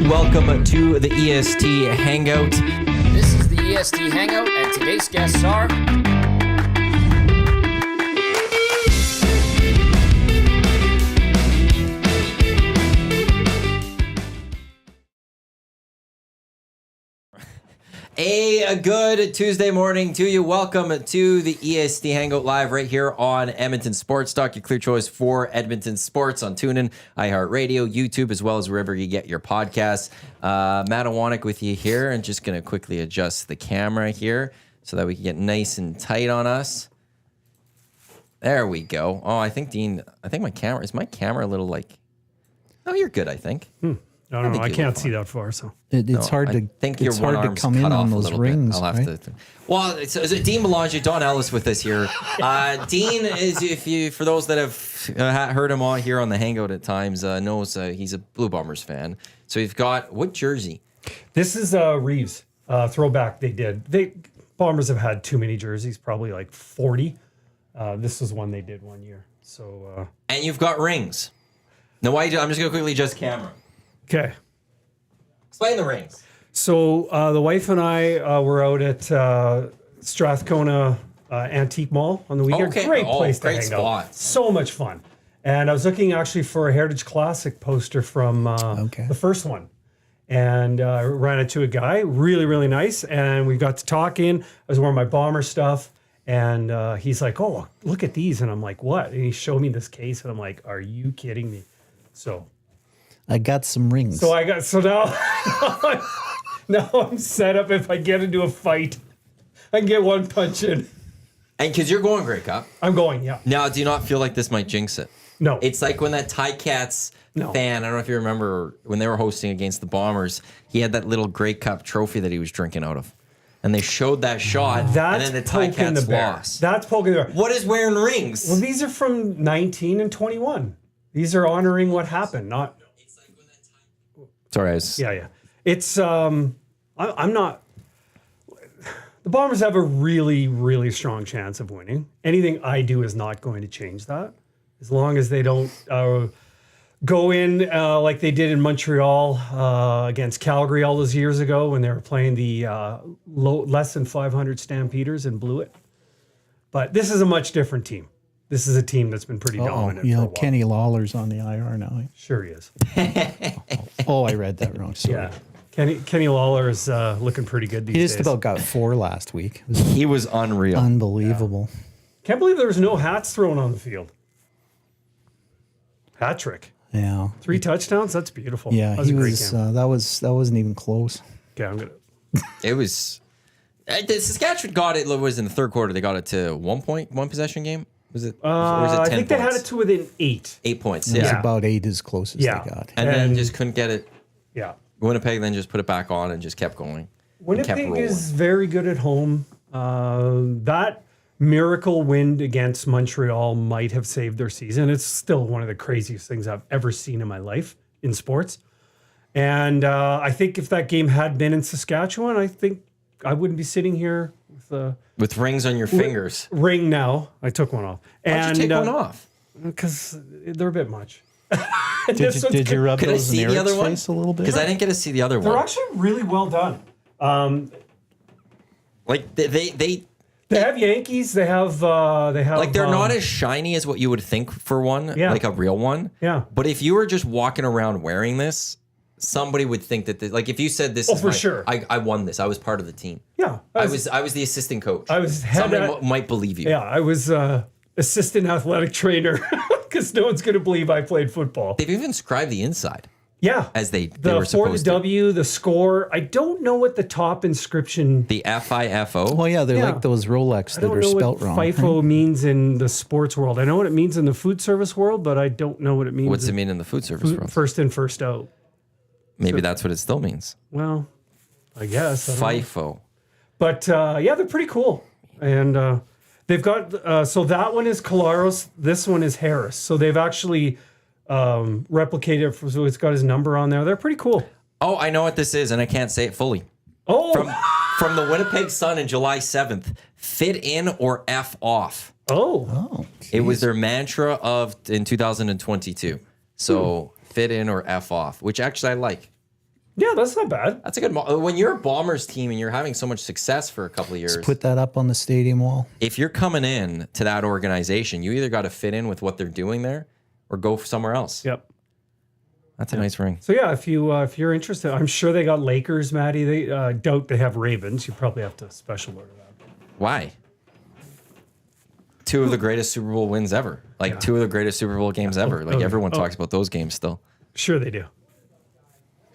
Welcome to the EST Hangout. This is the EST Hangout, and today's guests are... A good Tuesday morning to you. Welcome to the EST Hangout live right here on Edmonton Sports Talk, your clear choice for Edmonton sports on TuneIn, iHeartRadio, YouTube, as well as wherever you get your podcasts. Matt Iwanyk with you here, and just going to quickly adjust the camera here so that we can get nice and tight on us. There we go. Oh, I think, Dean, my camera, is my camera a little like, oh, you're good, I think. I don't know. I can't see that far, so it's hard to. Think your it's one hard to arm's come cut in off on a those little rings. bit. I'll have right? to. Well, is it Dean Belanger, Don Ellis with us here? Dean for those that have heard him on here on the Hangout at times, knows he's a Blue Bombers fan. So you've got what jersey? This is Reeves throwback. Bombers have had too many jerseys, probably like 40. This was one they did one year. So and you've got rings. Now, I'm just gonna quickly adjust camera. okay. Explain the rings. So the wife and I were out at Strathcona Antique Mall on the weekend. Okay. Great place to Great hang spot. out. So much fun. And I was looking actually for a Heritage Classic poster from the first one. And I ran into a guy, really, really nice. And we got to talking. I was wearing my Bomber stuff. And he's like, oh, look at these. And I'm like, what? And he showed me this case. And I'm like, are you kidding me? So I got some rings. now now I'm set up. If I get into a fight, I can get one punch in. And because you're going Grey Cup. I'm going, yeah. Now, do you not feel like this might jinx it? No. It's like when that Ticats fan, I don't know if you remember, when they were hosting against the Bombers, he had that little Grey Cup trophy that he was drinking out of. And they showed that shot, That's and then the poking the Ticats bear. lost. That's poking the bear. What is wearing rings? Well, these are from 19 and 21. These are honoring what happened, not... Sorry, Yeah. It's, I'm not... The Bombers have a really, really strong chance of winning. Anything I do is not going to change that. As long as they don't go in like they did in Montreal against Calgary all those years ago when they were playing the less than 500 Stampeders and blew it. But this is a much different team. This is a team that's been pretty dominant for a while. Kenny Lawler's on the IR now. Sure he is. I read that wrong. Sorry. Yeah. Kenny Lawler is looking pretty good these He days. just about got 4 last week. It was He was unreal. unbelievable. Can't believe there was no hats thrown on the field. Hat trick. Yeah. 3 touchdowns. That's beautiful. Yeah, that was he a great was. game. That wasn't even close. Okay, I'm gonna. It was... the Saskatchewan got it, was in the third quarter, they got it to 1 possession game? Was it? Or was it 10 I think they had points? it to within 8. 8 points, It was yeah. about 8 as close as Yeah. they got. And then and- just couldn't get it. Yeah. Winnipeg then just put it back on and just kept going. And kept Winnipeg rolling. is very good at home. That miracle win against Montreal might have saved their season. It's still one of the craziest things I've ever seen in my life in sports. And I think if that game had been in Saskatchewan, I think I wouldn't be sitting here with a With rings on your fingers. ring now. I took one off. Why'd you take one off? Because they're a bit much. Did you rub Could I those in see the other Eric's one? face a little bit? Because I didn't get to see the other They're one. actually really well done. Like they have Yankees. They have. like they're not as shiny as what you would think for one, Yeah. like a real one. Yeah. But if you were just walking around wearing this, somebody would think that like if you said this, is for my- sure. I won this. I was part of the team. Yeah. I was the assistant coach. I was head Somebody at- might believe you. Yeah, I was assistant athletic trainer because no one's going to believe I played football. They've even inscribed the inside Yeah. as they For were the supposed to. W, the score. I don't know what the top inscription. The FIFO. Well, yeah, they're Yeah. like those Rolex I that don't are know spelt what wrong. FIFO means in the sports world. I know what it means in the food service world, but I don't know what it means. What's it mean in the food service world? First in, first out. Maybe that's what it still means. Well, I guess. I don't know. FIFO. But yeah, they're pretty cool. And they've got, so that one is Colaros. This one is Harris. So they've actually replicated, so it's got his number on there. They're pretty cool. Oh, I know what this is, and I can't say it fully. Oh, From the Winnipeg Sun in July 7th, fit in or F off. oh, It was their mantra in 2022. So fit in or F off, which actually I like. Yeah, that's not bad. That's a good. When you're a Bombers team and you're having so much success for a couple of years, Just put that up on the stadium wall. if you're coming in to that organization, you either got to fit in with what they're doing there, or go somewhere else. Yep. That's a nice ring. So yeah, if you're interested, I'm sure they got Lakers, Matty. They doubt they have Ravens. You probably have to special order that. Why? Two of the greatest Super Bowl wins ever. Like two of the greatest Super Bowl games ever. Like everyone talks about those games still. Sure they do.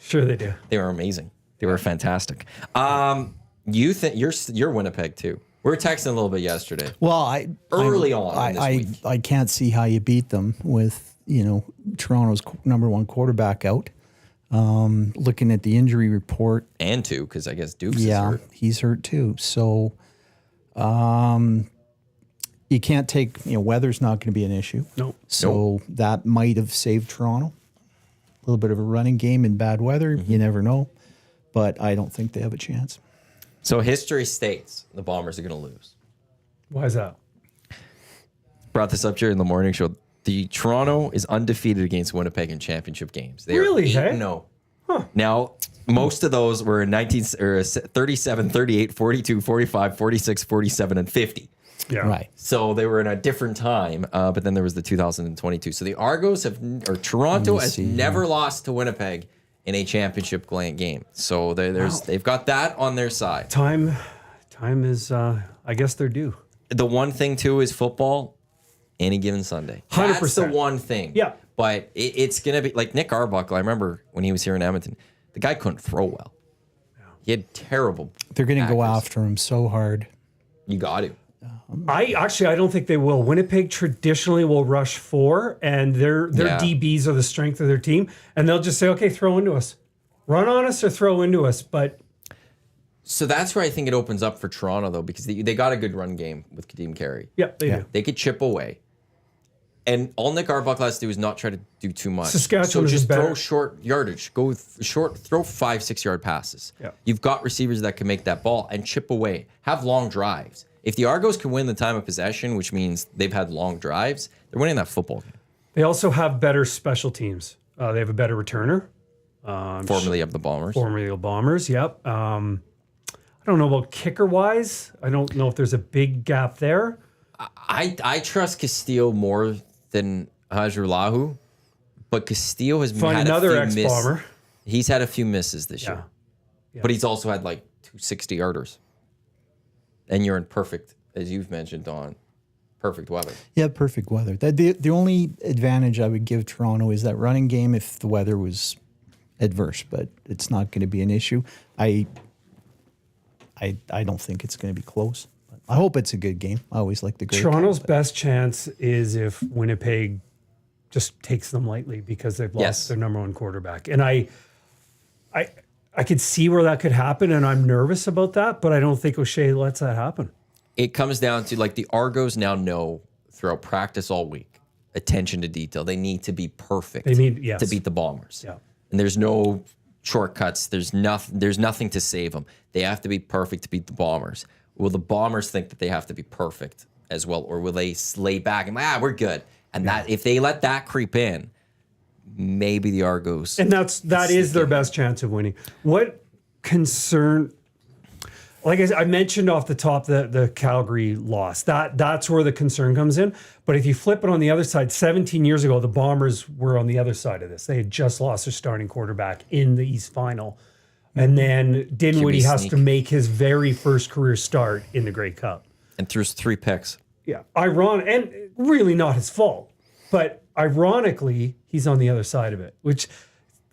Sure they do. They were amazing. They were fantastic. You think you're Winnipeg too? We were texting a little bit yesterday. Well, Early on in this week. I can't see how you beat them with, Toronto's number one quarterback out. Looking at the injury report. And two, because I guess Dukes is hurt. He's hurt too. So you can't take, weather's not going to be an issue. Nope. So that might have saved Toronto. A little bit of a running game in bad weather. You never know. But I don't think they have a chance. So history states the Bombers are going to lose. Why is that? Brought this up here in the morning show. The Toronto is undefeated against Winnipeg in championship games. They Really, are 8-0. hey? Huh. Now, most of those were 37, 38, 42, 45, 46, 47, and 50. Yeah. Right. So they were in a different time, but then there was the 2022. So the Argos Toronto has never lost to Winnipeg in a championship game. So they've got that on their side. Time is, I guess they're due. The one thing too is football. Any given Sunday. 100%. That's the one thing. Yeah. But it's going to be like Nick Arbuckle. I remember when he was here in Edmonton, the guy couldn't throw well. He had terrible. They're going to go tackles. after him so hard. You got to. I don't think they will. Winnipeg traditionally will rush 4, and their DBs are the strength of their team, and they'll just say, okay, throw into us. Run on us or throw into us. But So that's where I think it opens up for Toronto, though, because they got a good run game with Kadeem Carey. yeah, they do. They could chip away. And all Nick Arbuckle has to do is not try to do too much. Saskatchewan so is just better. throw short yardage. Go short, throw 5-6 yard passes. Yeah. You've got receivers that can make that ball and chip away. Have long drives. If the Argos can win the time of possession, which means they've had long drives, they're winning that football game. They also have better special teams. They have a better returner. Formerly of the Bombers. Formerly the Bombers, yep. I don't know about kicker-wise. I don't know if there's a big gap there. I trust Castillo more than Hajrulahu, but Castillo has Find had another a few ex-Bomber. He's had a few misses this year. Yeah. But he's also had like 2 60-yarders. And you're in perfect, as you've mentioned, Don, perfect weather. Yeah, perfect weather. The only advantage I would give Toronto is that running game if the weather was adverse, but it's not going to be an issue. I don't think it's going to be close. But I hope it's a good game. I always like the great Toronto's game, best chance is if Winnipeg just takes them lightly because they've lost their number one quarterback. And I could see where that could happen, and I'm nervous about that, but I don't think O'Shea lets that happen. It comes down to like the Argos now know throughout practice all week, attention to detail. They need to be perfect yes. to beat the Bombers. Yeah. And there's no shortcuts. There's nothing to save them. They have to be perfect to beat the Bombers. Will the Bombers think that they have to be perfect as well, or will they lay back and we're good? And that if they let that creep in, maybe the Argos. And that is their best chance of winning. What concern? Like I mentioned off the top, the Calgary loss. That's where the concern comes in. But if you flip it on the other side, 17 years ago, the Bombers were on the other side of this. They had just lost their starting quarterback in the East Final. And then Dinwiddie has to make his very first career start in the Grey Cup. And throws 3 picks. Yeah. And really not his fault. But ironically, he's on the other side of it, which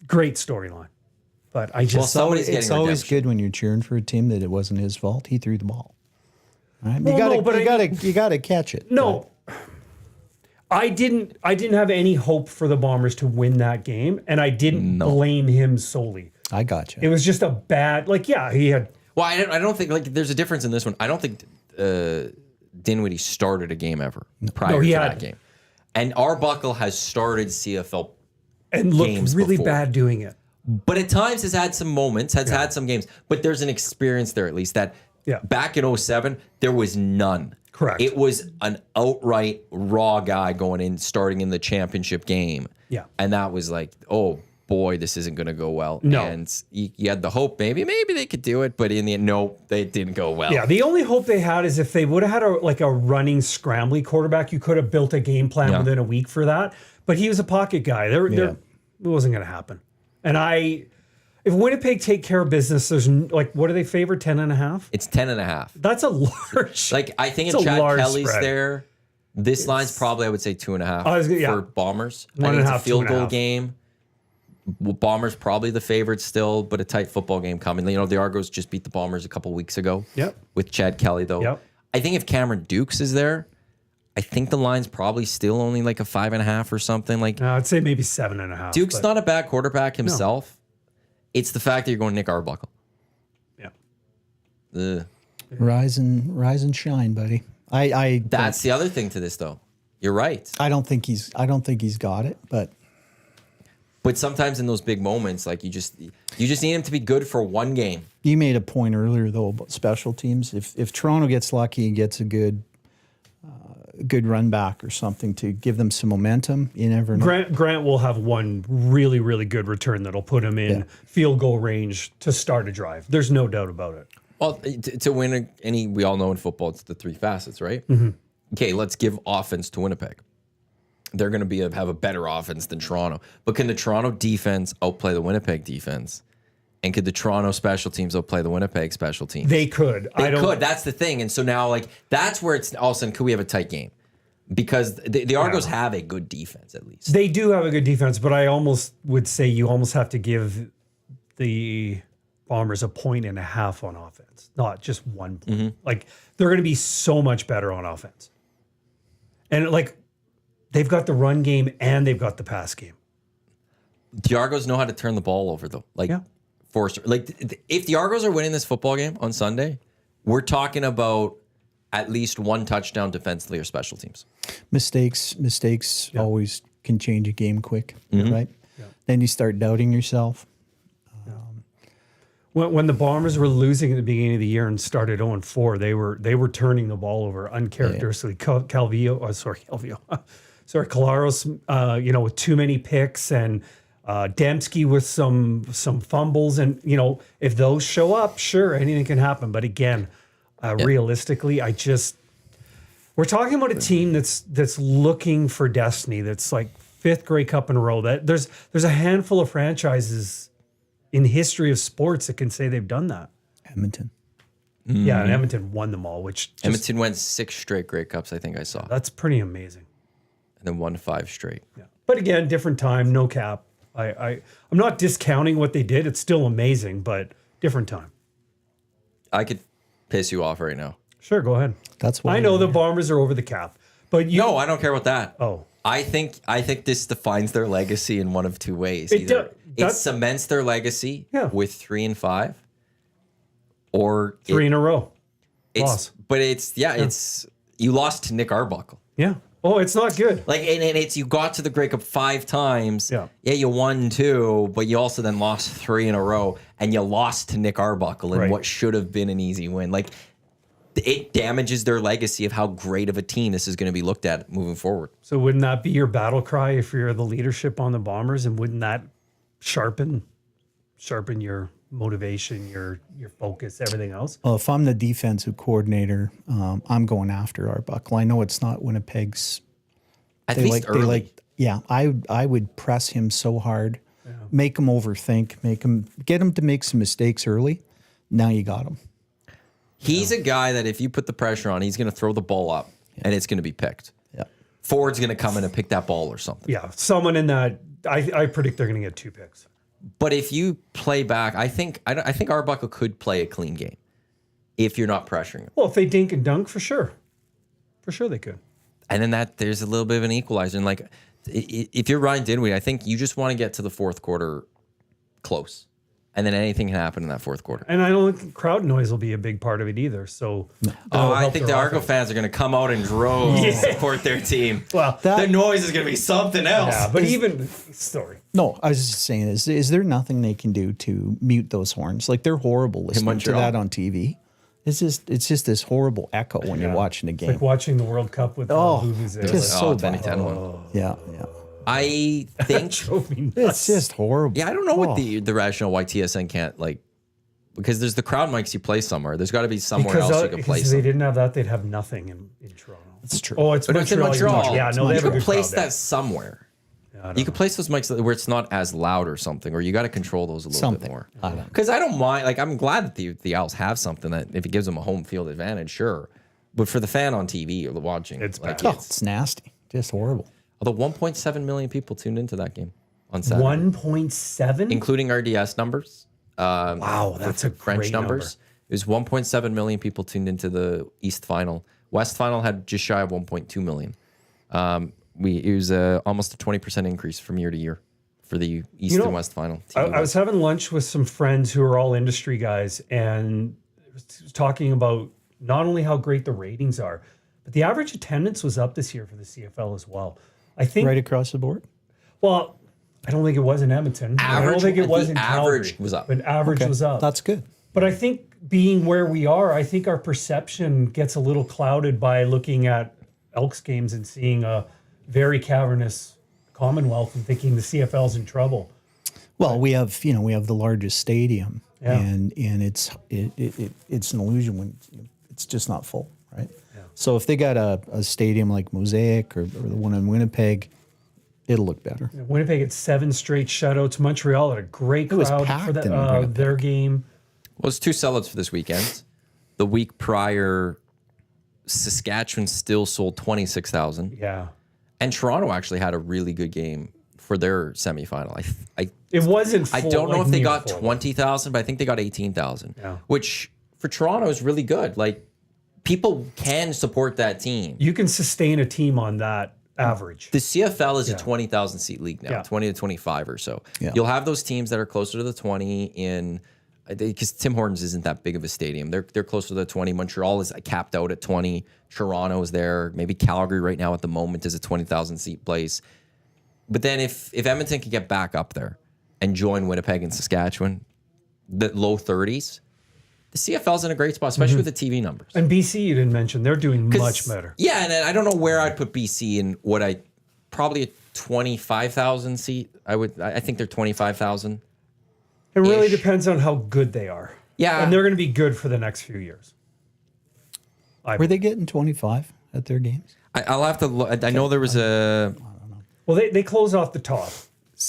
great storyline. But I just it's always good when you're cheering for a team that it wasn't his fault. He threw the ball. Right? Well, you gotta catch it. No. I didn't have any hope for the Bombers to win that game, and I didn't blame him solely. I got you. It was just a bad, he had. Well, I don't think there's a difference in this one. I don't think Dinwiddie started a game ever prior to that game. And Arbuckle has started CFL and looked games really before. bad doing it. But at times has had some moments, had some games. But there's an experience there at least that back in 2007, there was none. Correct. It was an outright raw guy going in, starting in the championship game. Yeah. And that was like, oh, boy, this isn't going to go well. No. And you had the hope maybe they could do it, but in the end, no, they didn't go well. Yeah, the only hope they had is if they would have had a running, scrambly quarterback, you could have built a game plan within a week for that. But he was a pocket guy. It wasn't going to happen. And if Winnipeg take care of business, there's what do they favor? 10.5? It's 10.5. That's a large. I think it's if a Chad large Kelly's spread. there, this line's probably, I would say, 2.5 for Bombers. I think it's a 1.5, field goal 2.5. game. Bombers probably the favorite still, but a tight football game coming. The Argos just beat the Bombers a couple weeks ago. Yep. With Chad Kelly, though. Yep. I think if Cameron Dukes is there, I think the line's probably still only like a 5.5 or something. I'd say maybe 7.5. Duke's not a bad quarterback himself. It's the fact that you're going Nick Arbuckle. Yeah. Ugh. Rise and shine, buddy. That's the other thing to this, though. You're right. I don't think he's got it, but sometimes in those big moments, you just need him to be good for one game. you made a point earlier though about special teams. If Toronto gets lucky and gets a good run back or something to give them some momentum, you never know. Grant will have one really, really good return that'll put him in field goal range to start a drive. There's no doubt about it. Well, to win we all know in football, it's the three facets, right? Okay, let's give offense to Winnipeg. They're going to have a better offense than Toronto. But can the Toronto defense outplay the Winnipeg defense? And could the Toronto special teams outplay the Winnipeg special teams? They could. They could. That's the thing. And so now, that's where it's all of a sudden, could we have a tight game? Because the Argos have a good defense, at least. They do have a good defense, but I almost would say you almost have to give the Bombers 1.5 points on offense, not just 1 point. They're going to be so much better on offense. And they've got the run game and they've got the pass game. The Argos know how to turn the ball over, though. Forster. If the Argos are winning this football game on Sunday, we're talking about at least one touchdown defensively or special teams. Mistakes always can change a game quick, right? Yeah. Then you start doubting yourself. When the Bombers were losing at the beginning of the year and started 0-4, they were turning the ball over uncharacteristically. Collaros, with too many picks, and Dembski with some fumbles, and if those show up, sure, anything can happen. But again, realistically, we're talking about a team that's looking for destiny. That's fifth Grey Cup in a row. That there's a handful of franchises in history of sports that can say they've done that. Edmonton. Yeah, and Edmonton won them all, Edmonton went 6 straight Grey Cups, I think I saw. That's pretty amazing. And then won 5 straight. Yeah. But again, different time, no cap. I'm not discounting what they did. It's still amazing, but different time. I could piss you off right now. Sure, go ahead. That's why I know the Bombers are over the cap, but No, I don't care about that. Oh. I think this defines their legacy in one of two ways. It Either it that's- cements their legacy with 3 and 5, or 3 in a row. it's Loss. but it's you lost to Nick Arbuckle. Yeah. Oh, it's not good. And it's you got to the Grey Cup 5 times. Yeah. Yeah, you won 2, but you also then lost 3 in a row, and you lost to Nick Arbuckle in what should have been an easy win. It damages their legacy of how great of a team this is going to be looked at moving forward. So wouldn't that be your battle cry if you're the leadership on the Bombers, and wouldn't that sharpen your motivation, your focus, everything else? Well, if I'm the defensive coordinator, I'm going after Arbuckle. I know it's not Winnipeg's. At least early. I would press him so hard, make him overthink, get him to make some mistakes early. Now you got him. He's a guy that if you put the pressure on, he's going to throw the ball up and it's going to be picked. Yeah. Ford's going to come in and pick that ball or something. Yeah, someone in that. I predict they're going to get 2 picks. But if you play back, I think Arbuckle could play a clean game if you're not pressuring him. Well, if they dink and dunk, for sure they could. And then there's a little bit of an equalizer. And if you're Ryan Dinwiddie, I think you just want to get to the fourth quarter close. And then anything can happen in that fourth quarter. And I don't think crowd noise will be a big part of it either. So, I think the Argo fans are going to come out in droves to support their team. Well, the noise is going to be something else. Yeah, but even story. No, I was just saying, is there nothing they can do to mute those horns? They're horrible listening to that on TV. It's just this horrible echo when you're watching the game. Like watching the World Cup with the Vuvuzela. just so 2010 one. Yeah. I think Drove me nuts. It's just horrible. Yeah, I don't know Oh. what the rationale why TSN can't like, because there's the crowd mics you play somewhere. There's got to be somewhere else you can play. Because they didn't have that, they'd have nothing in Toronto. It's true. Oh, it's But it's in Montreal. Yeah, no, they you have a can good place crowd that somewhere. there. Yeah, I don't You can place those mics where it's not as loud or something, or you got to control those a little bit Something. more. I don't know. Because I don't mind. Like, I'm glad that the Owls have something that if it gives them a home field advantage, sure. But for the fan on TV or the watching, It's like, bad. Oh, it's nasty. Just horrible. although 1.7 million people tuned into that game on Saturday, 1.7? including RDS numbers. Wow, that's a French great numbers. It was 1.7 million people tuned into the East Final. West Final had just shy of 1.2 million. It was almost a 20% increase from year to year for the East and West Final. I was having lunch with some friends who are all industry guys and was talking about not only how great the ratings are, but the average attendance was up this year for the CFL as well. I think, Right across the board. well, I don't think it was in Edmonton. I don't Average- think it was the in average Calgary, was up. But average was up. That's good. But I think being where we are, I think our perception gets a little clouded by looking at Elks games and seeing a very cavernous Commonwealth and thinking the CFL's in trouble. Well, we have the largest stadium, Yeah. and it's an illusion when it's just not full, right? So if they got a stadium like Mosaic or the one in Winnipeg, it'll look better. Winnipeg had 7 straight shutouts. Montreal had a great was crowd packed for in Winnipeg. their game. Well, it's 2 sellouts for this weekend. The week prior, Saskatchewan still sold 26,000. Yeah. And Toronto actually had a really good game for their semifinal. It wasn't full, I don't know like if they near got full. 20,000, but I think they got 18,000, Yeah. which for Toronto is really good. Like, people can support that team. You can sustain a team on that average. The CFL is a 20,000 seat league now, Yeah. 20 to 25 or so. Yeah. You'll have those teams that are closer to the 20 because Tim Hortons isn't that big of a stadium. They're closer to the 20. Montreal is capped out at 20. Toronto is there. Maybe Calgary right now at the moment is a 20,000 seat place. But then if Edmonton can get back up there and join Winnipeg and Saskatchewan, the low 30s, the CFL's in a great spot, especially with the TV numbers. And BC, you didn't mention, they're doing 'Cause- much better. Yeah, and I don't know where I'd put BC in probably a 25,000 seat. I think they're 25,000. It really Ish. depends on how good they are. Yeah. And they're going to be good for the next few years. Were they getting 25 at their games? I'll have to look. I know there was a. Well, they close off the top.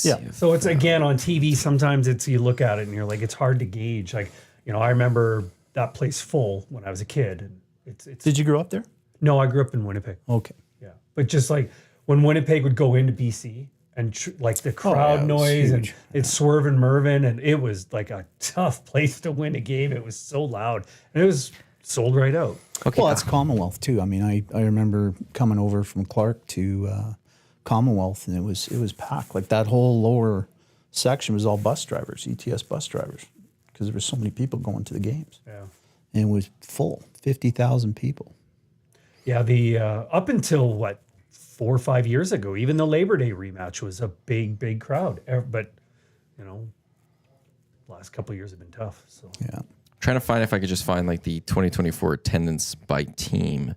Yeah. So it's again on TV. Sometimes you look at it and you're like, it's hard to gauge. Like, I remember that place full when I was a kid. And it's Did you grow up there? no, I grew up in Winnipeg. Okay. Yeah, but just like when Winnipeg would go into BC and like the crowd it was noise and huge. it's Swerve and Mervyn and it was like a tough place to win a game. It was so loud and it was sold right out. Okay. Well, that's Commonwealth too. I mean, I remember coming over from Clark to Commonwealth, and it was packed. Like that whole lower section was all bus drivers, ETS bus drivers, because there were so many people going to the games, Yeah. and it was full, 50,000 people. Yeah, the up until 4 or 5 years ago, even the Labor Day rematch was a big crowd. But last couple of years have been tough. So Yeah. Trying to find if I could just find like the 2024 attendance by team.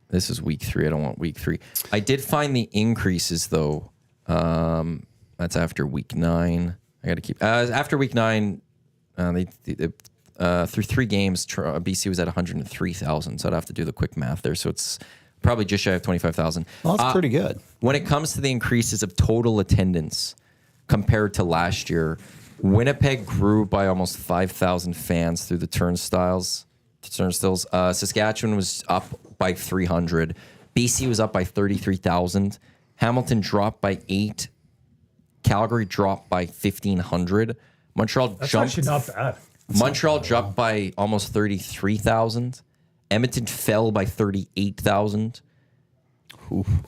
This is week 3. I don't want week 3. I did find the increases though. That's after week 9. I got to keep after week 9. Through 3 games, BC was at 103,000. So I'd have to do the quick math there. So it's probably just shy of 25,000. Well, that's pretty good. When it comes to the increases of total attendance compared to last year, Winnipeg grew by almost 5,000 fans through the turnstiles. Saskatchewan was up by 300. BC was up by 33,000. Hamilton dropped by 8. Calgary dropped by 1,500. Montreal that's jumped. actually not bad. Montreal jumped by almost 33,000. Edmonton fell by 38,000.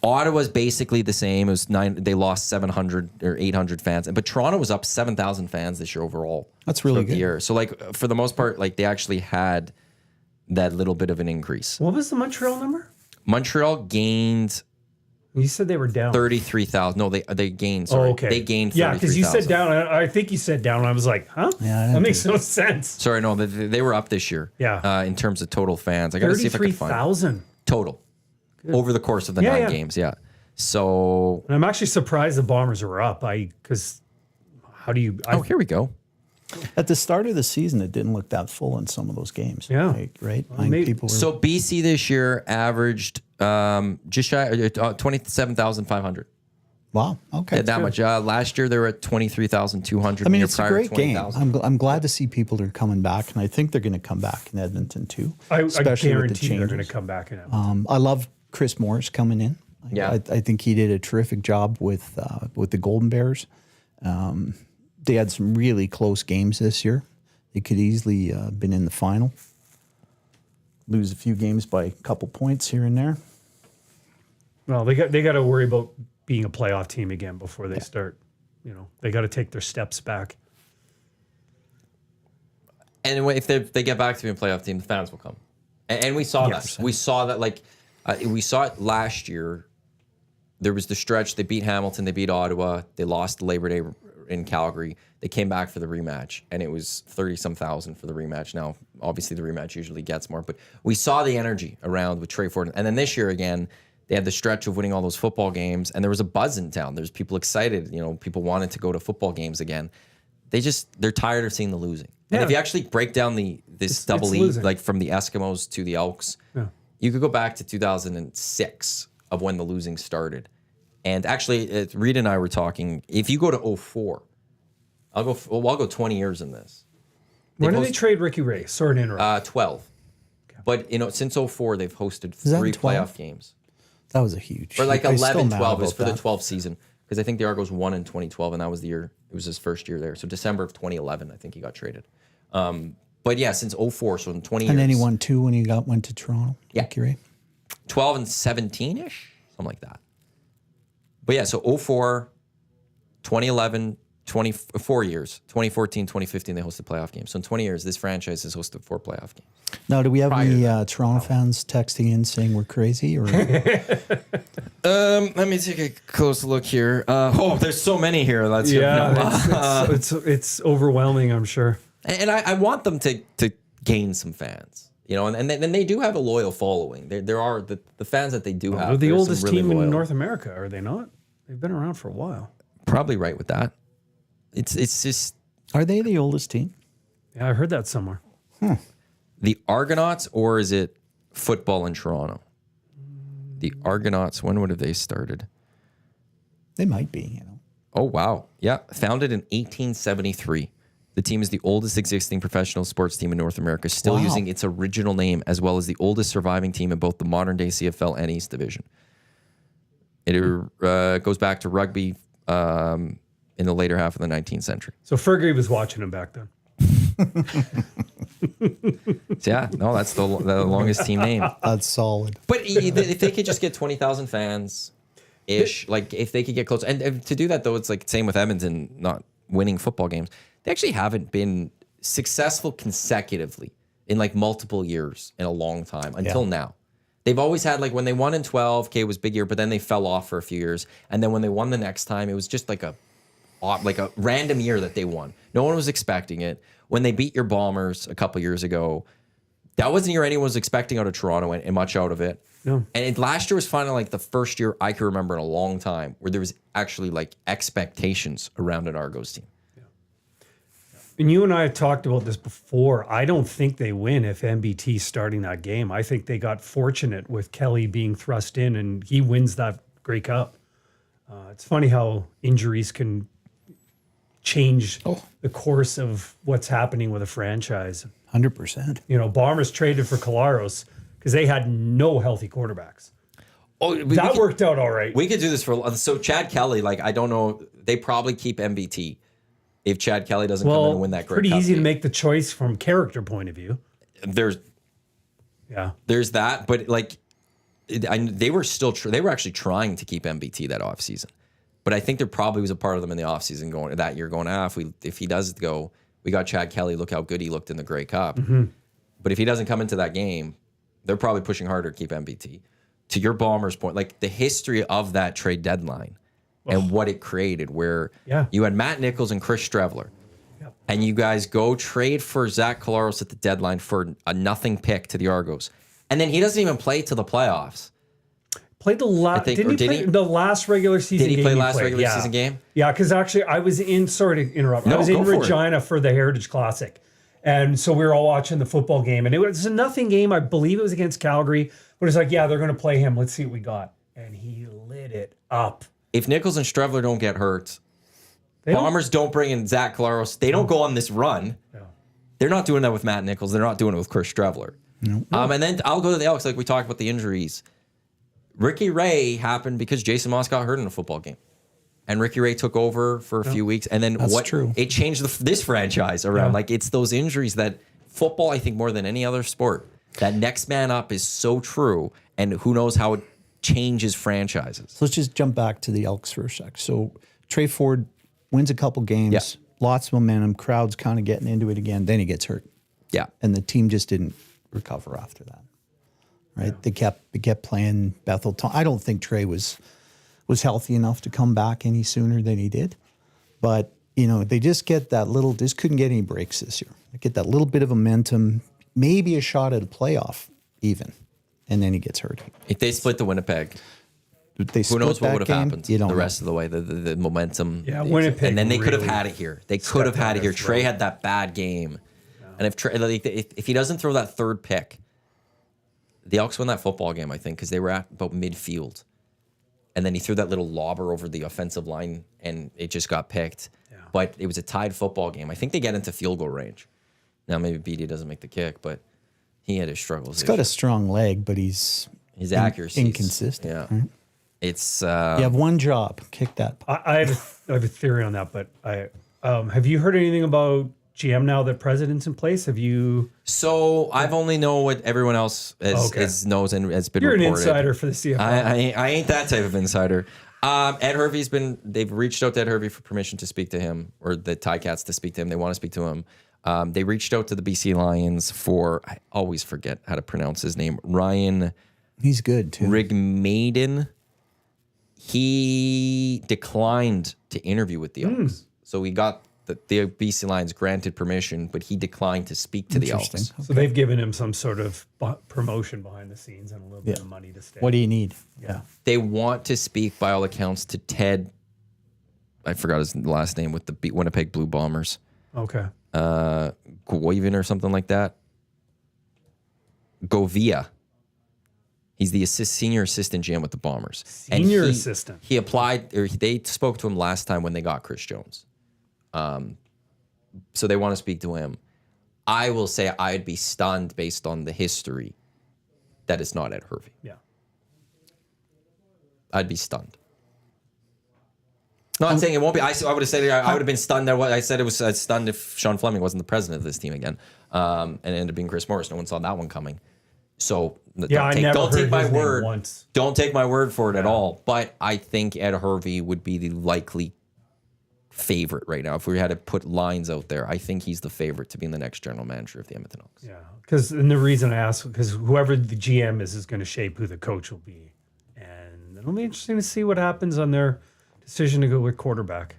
Ottawa's basically the same. It was 9. They lost 700 or 800 fans, but Toronto was up 7,000 fans this year overall. That's really throughout the good. year. So like for the most part, like they actually had that little bit of an increase. What was the Montreal number? Montreal gained You said they were down. 33,000. No, they gained. Sorry, Oh, okay. they gained. Yeah, because you said 33,000. down. I think you said down. I was like, huh? Yeah, I that didn't makes no sense. Sorry, no, they were up this year. Yeah. In terms of total fans, I got to see if I can find 33,000. total over the course of the Yeah, 9 yeah. games. Yeah. So, And I'm actually surprised the Bombers are up. Because how do you? here we go. At the start of the season, it didn't look that full in some of those games. Yeah. Like, right? maybe- People were, So BC this year averaged just shy 27,500. wow. Okay. They had that much. Last year they were at 23,200. I mean, the year it's a prior, great game. 20,000. I'm glad to see people are coming back, and I think they're going to come back in Edmonton too. I especially with the guarantee they're going to changes. come back in. I love Chris Morris coming in. Yeah. I think he did a terrific job with the Golden Bears. They had some really close games this year. They could easily been in the final. Lose a few games by a couple points here and there. Well, they got to worry about being a playoff team again before they start. They got to take their steps back. And if they get back to being a playoff team, the fans will come. And we saw that. We saw that. We saw it last year. There was the stretch. They beat Hamilton. They beat Ottawa. They lost Labor Day in Calgary. They came back for the rematch, and it was 30-some thousand for the rematch. Now, obviously, the rematch usually gets more, but we saw the energy around with Trey Ford. And then this year, again, they had the stretch of winning all those football games, and there was a buzz in town. There's people excited. People wanted to go to football games again. They're tired of seeing the losing. And if you actually break down this double E, losing. like from the Eskimos to the Elks, you could go back to 2006 of when the losing started. And actually, Reed and I were talking. If you go to 2004, I'll go 20 years in this. When did they trade Ricky Ray? Sorry to interrupt. 12. Okay. But since 2004, they've hosted that 3 in 12? playoff games. That was a huge. Or like I'm still 11, mad 12. It was about for the that. 12th season. Because I think the Argos won in 2012, and that was the year. It was his first year there. So December of 2011, I think he got traded. But yeah, since 2004, so in 20 years. And then he won 2 when he went to Toronto. Yeah. Mercury. 12 and 17-ish, something like that. But yeah, so 2004, 2011, 4 years. 2014, 2015, they hosted playoff games. So in 20 years, this franchise has hosted 4 playoff games. Now, do we have any Toronto fans texting in saying we're crazy? Or Let me take a close look here. There's so many here. It's overwhelming, I'm sure. And I want them to gain some fans, and they do have a loyal following. There are the fans that they do have. They're the there's oldest some really team in loyal. North America, are they not? They've been around for a while. Probably right with that. It's just are they the oldest team? Yeah, I heard that somewhere. the Argonauts, or is it football in Toronto? The Argonauts, when would have they started? They might be, Oh, wow. Yeah. Founded in 1873. The team is the oldest existing professional sports team in North America, still Wow. using its original name, as well as the oldest surviving team in both the modern-day CFL and East Division. It goes back to rugby in the later half of the 19th century. So Fergie was watching him back then. So yeah, no, that's the longest team name. That's solid. But if they could just get 20,000 fans-ish, like if they could get close. And to do that, though, it's like same with Edmonton not winning football games. They actually haven't been successful consecutively in like multiple years in a long time until now. They've always had, like, when they won in 12, okay, it was a big year, but then they fell off for a few years. And then when they won the next time, it was just like a random year that they won. No one was expecting it. When they beat your Bombers a couple years ago, that wasn't a year anyone was expecting out of Toronto and much out of it. No. And last year was finally like the first year I can remember in a long time where there was actually like expectations around an Argos team. And you and I have talked about this before. I don't think they win if MBT's starting that game. I think they got fortunate with Kelly being thrust in and he wins that Grey Cup. It's funny how injuries can change the course of what's happening with a franchise. 100%. Bombers traded for Colaros because they had no healthy quarterbacks. Oh, That worked out all right. We could do this so Chad Kelly, like, I don't know, they probably keep MBT if Chad Kelly doesn't come in and win that Grey pretty Cup easy to game. make the choice from character point of view. There's that, but like they were still they were actually trying to keep MBT that offseason. But I think there probably was a part of them in the offseason going if he does go, we got Chad Kelly, look how good he looked in the Grey Cup. Mm-hmm. But if he doesn't come into that game, they're probably pushing harder to keep MBT. To your Bombers' point, like the history of that trade deadline and what it created, where you had Matt Nichols and Chris Streveler, and you guys go trade for Zach Collaros at the deadline for a nothing pick to the Argos. And then he doesn't even play to the playoffs. Played the last. think- Didn't or he did play he? the last regular season? Did he game play last played? regular Yeah. season game? Yeah, because actually I was in. Sorry to interrupt. I No, was in go for it. Regina for the Heritage Classic, and so we were all watching the football game, and it was a nothing game. I believe it was against Calgary, but it's like, yeah, they're going to play him. Let's see what we got, and he lit it up. If Nichols and Strevler don't get hurt, They don't- Bombers don't bring in Zach Claros. They don't go on this run. No. They're not doing that with Matt Nichols. They're not doing it with Chris Strevler. And then I'll go to the Elks, like we talked about the injuries. Ricky Ray happened because Jason Moss got hurt in a football game. And Ricky Ray took over for a few weeks. And then true. It changed this franchise around. Yeah. Like, it's those injuries that football, I think, more than any other sport, that next man up is so true. And who knows how it changes franchises. So let's just jump back to the Elks for a sec. So Trey Ford wins a couple games, Yeah. lots of momentum, crowd's kind of getting into it again. Then he gets hurt, Yeah. and the team just didn't recover after that. Right? They kept playing Bethel. I don't think Trey was healthy enough to come back any sooner than he did. But they just get that little. Just couldn't get any breaks this year. They get that little bit of momentum, maybe a shot at a playoff even, and then he gets hurt. If they split the Winnipeg, They who knows what would have happened You don't the know. rest of the way, the momentum. Yeah, Winnipeg And then they could have really had it here. They could have stepped had on it here. their Trey throat. had that bad game. And if he doesn't throw that third pick, the Elks win that football game, I think, because they were at about midfield. And then he threw that little lobber over the offensive line, and it just got picked. Yeah. But it was a tied football game. I think they get into field goal range. Now, maybe BD doesn't make the kick, but he had his struggles. He's got a strong leg, but he's his accuracy is inconsistent. Yeah. Right? It's You have one job: kick that puck. I have a theory on that, but have you heard anything about GM now that president's in place? Have you? So I've only know what everyone else Okay. knows and has been You're an reported. insider for the CFL. I ain't that type of insider. Ed Hervey's they've reached out to Ed Hervey for permission to speak to him, or the Ticats to speak to him. They want to speak to him. They reached out to the BC Lions for, I always forget how to pronounce his name, Ryan He's good too. Rigmaiden. He declined to interview with the Elks. So we got the BC Lions granted permission, but he declined to speak to the Interesting. Elks. So they've given him some sort of promotion behind the scenes and a little bit of money to stay. What do you need? Yeah. They want to speak, by all accounts, to Ted. I forgot his last name with the Winnipeg Blue Bombers. Okay. Goiven or something like that. Govia. He's the senior assistant GM with the Bombers. Senior assistant. He applied, or they spoke to him last time when they got Chris Jones. So they want to speak to him. I will say I'd be stunned based on the history that it's not Ed Hervey. Yeah. I'd be stunned. Not saying it won't be. I would have said I would have been stunned. I said it was stunned if Sean Fleming wasn't the president of this team again, and it ended up being Chris Morris. No one saw that one coming. So Yeah, don't take my his name word. once. Don't take my word for it at all. But I think Ed Hervey would be the likely favorite right now. If we had to put lines out there, I think he's the favorite to be the next general manager of the Edmonton Elks. Yeah. And the reason I ask, because whoever the GM is going to shape who the coach will be. And it'll be interesting to see what happens on their decision to go with quarterback.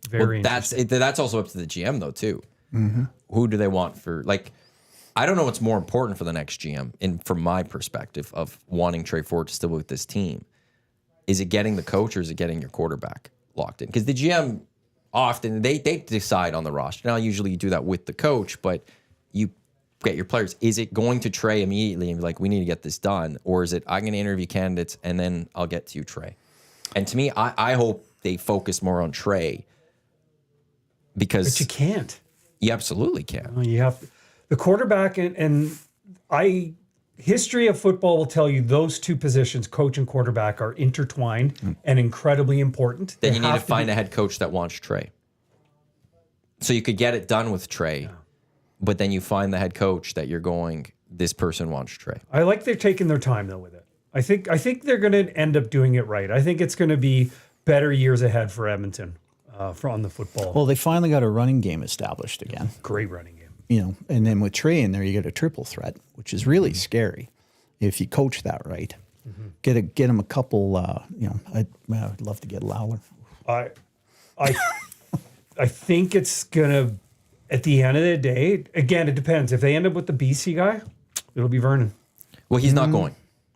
Very interesting. That's also up to the GM though too. Who do they want for I don't know what's more important for the next GM, from my perspective of wanting Trey Ford to still be with this team. Is it getting the coach or is it getting your quarterback locked in? Because the GM often they decide on the roster. Now usually you do that with the coach, but you get your players. Is it going to Trey immediately and be like, we need to get this done? Or is it, I'm going to interview candidates and then I'll get to you, Trey? And to me, I hope they focus more on Trey because But you can't. you absolutely can. You have the quarterback history of football will tell you those two positions, coach and quarterback, are intertwined and incredibly important. Then They you need to have find be- a head coach that wants Trey. So you could get it done with Trey, but then you find the head coach that you're going, this person wants Trey. I like they're taking their time though with it. I think they're going to end up doing it right. I think it's going to be better years ahead for Edmonton on the football. Well, they finally got a running game established again. Great running game. And then with Trey in there, you get a triple threat, which is really scary if you coach that right. Get him a couple. I'd love to get Lawler. I think it's gonna. At the end of the day, again, it depends. If they end up with the BC guy, it'll be Vernon. Well, he's not going.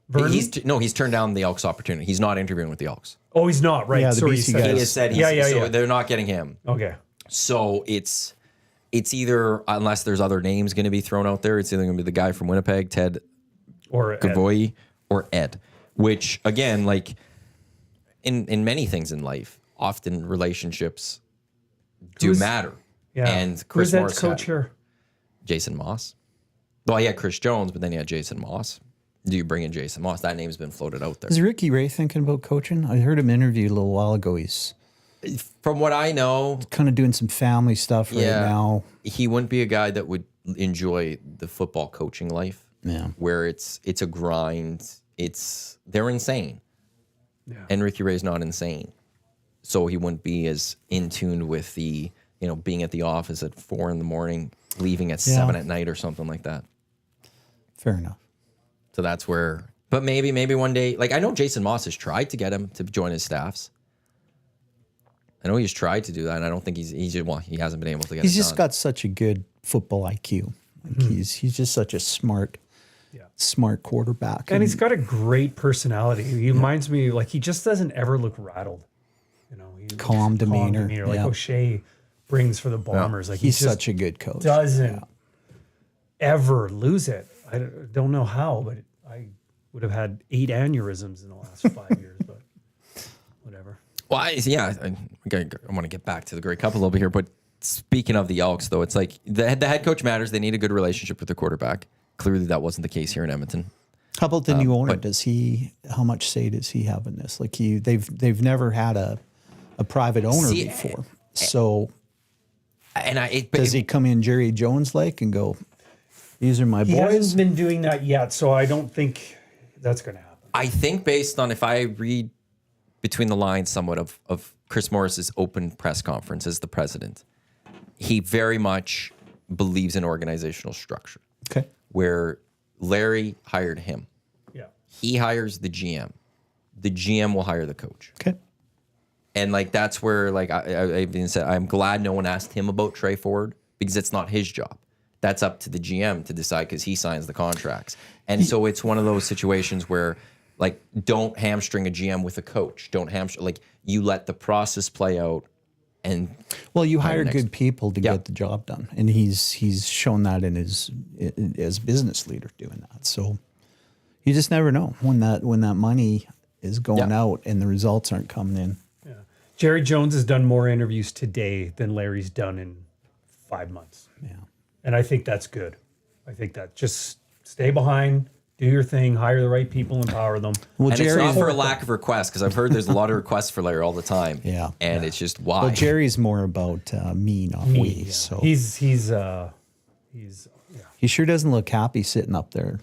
Vernon? He's turned down the Elks opportunity. He's not interviewing with the Elks. Oh, he's not, right? Yeah, the Sorry, BC you guys. said He has said so they're not getting him. Okay. So it's either, unless there's other names going to be thrown out there, it's either going to be the guy from Winnipeg, Ted Or Ed. Gavoy, or Ed. Which, again, like in many things in life, often relationships do matter. Yeah. And Who's Chris Ed's Morris coach had here? Jason Moss. Well, he had Chris Jones, but then he had Jason Moss. Do you bring in Jason Moss? That name's been floated out there. Is Ricky Ray thinking about coaching? I heard him interviewed a little while ago. He's From what I know, kind of doing some family stuff right now. he wouldn't be a guy that would enjoy the football coaching life. Yeah. Where it's a grind. They're insane. Yeah. And Ricky Ray's not insane. So he wouldn't be as in tune with the, being at the office at 4 a.m, leaving at 7 p.m. or something like that. Fair enough. So that's where, but maybe one day, like I know Jason Moss has tried to get him to join his staffs. I know he's tried to do that, and I don't think he hasn't been able to get He's it just done. got such a good football IQ. Like he's just such a smart quarterback. And he's got a great personality. He reminds me, like, he just doesn't ever look rattled. He's Calm demeanor. like Yeah. O'Shea brings for the Bombers. Like he's he just such a good coach. doesn't ever lose it. I don't know how, but I would have had 8 aneurysms in the last 5 years, but whatever. Well, I want to get back to the Grey Cup a little bit here, but speaking of the Elks, though, it's like the head coach matters. They need a good relationship with their quarterback. Clearly, that wasn't the case here in Edmonton. How about the new owner? How much say does he have in this? Like they've never had a private owner before. So does he come in Jerry Jones like and go, these are my He boys? hasn't been doing that yet, so I don't think that's going to happen. I think based on if I read between the lines somewhat of Chris Morris's open press conference as the president, he very much believes in organizational structure. Okay. Where Larry hired him. Yeah. He hires the GM. The GM will hire the coach. Okay. And like that's where like I even said I'm glad no one asked him about Trey Ford because it's not his job. That's up to the GM to decide because he signs the contracts. And so it's one of those situations where like don't hamstring a GM with a coach. Don't hamstring like you let the process play out. And well, you hire good people to get the job done, and he's shown that in his as business leader doing that. So you just never know when that money is going out and the results aren't coming in. Yeah. Jerry Jones has done more interviews today than Larry's done in 5 months. Yeah. And I think that's good. I think that just stay behind, do your thing, hire the right people, empower them. Well, and it's not for a lack of requests because I've heard there's a lot of requests for Larry all the time. Yeah. And it's just why. Well, Jerry's more about me, not we. Yeah. So He's he sure doesn't look happy sitting up there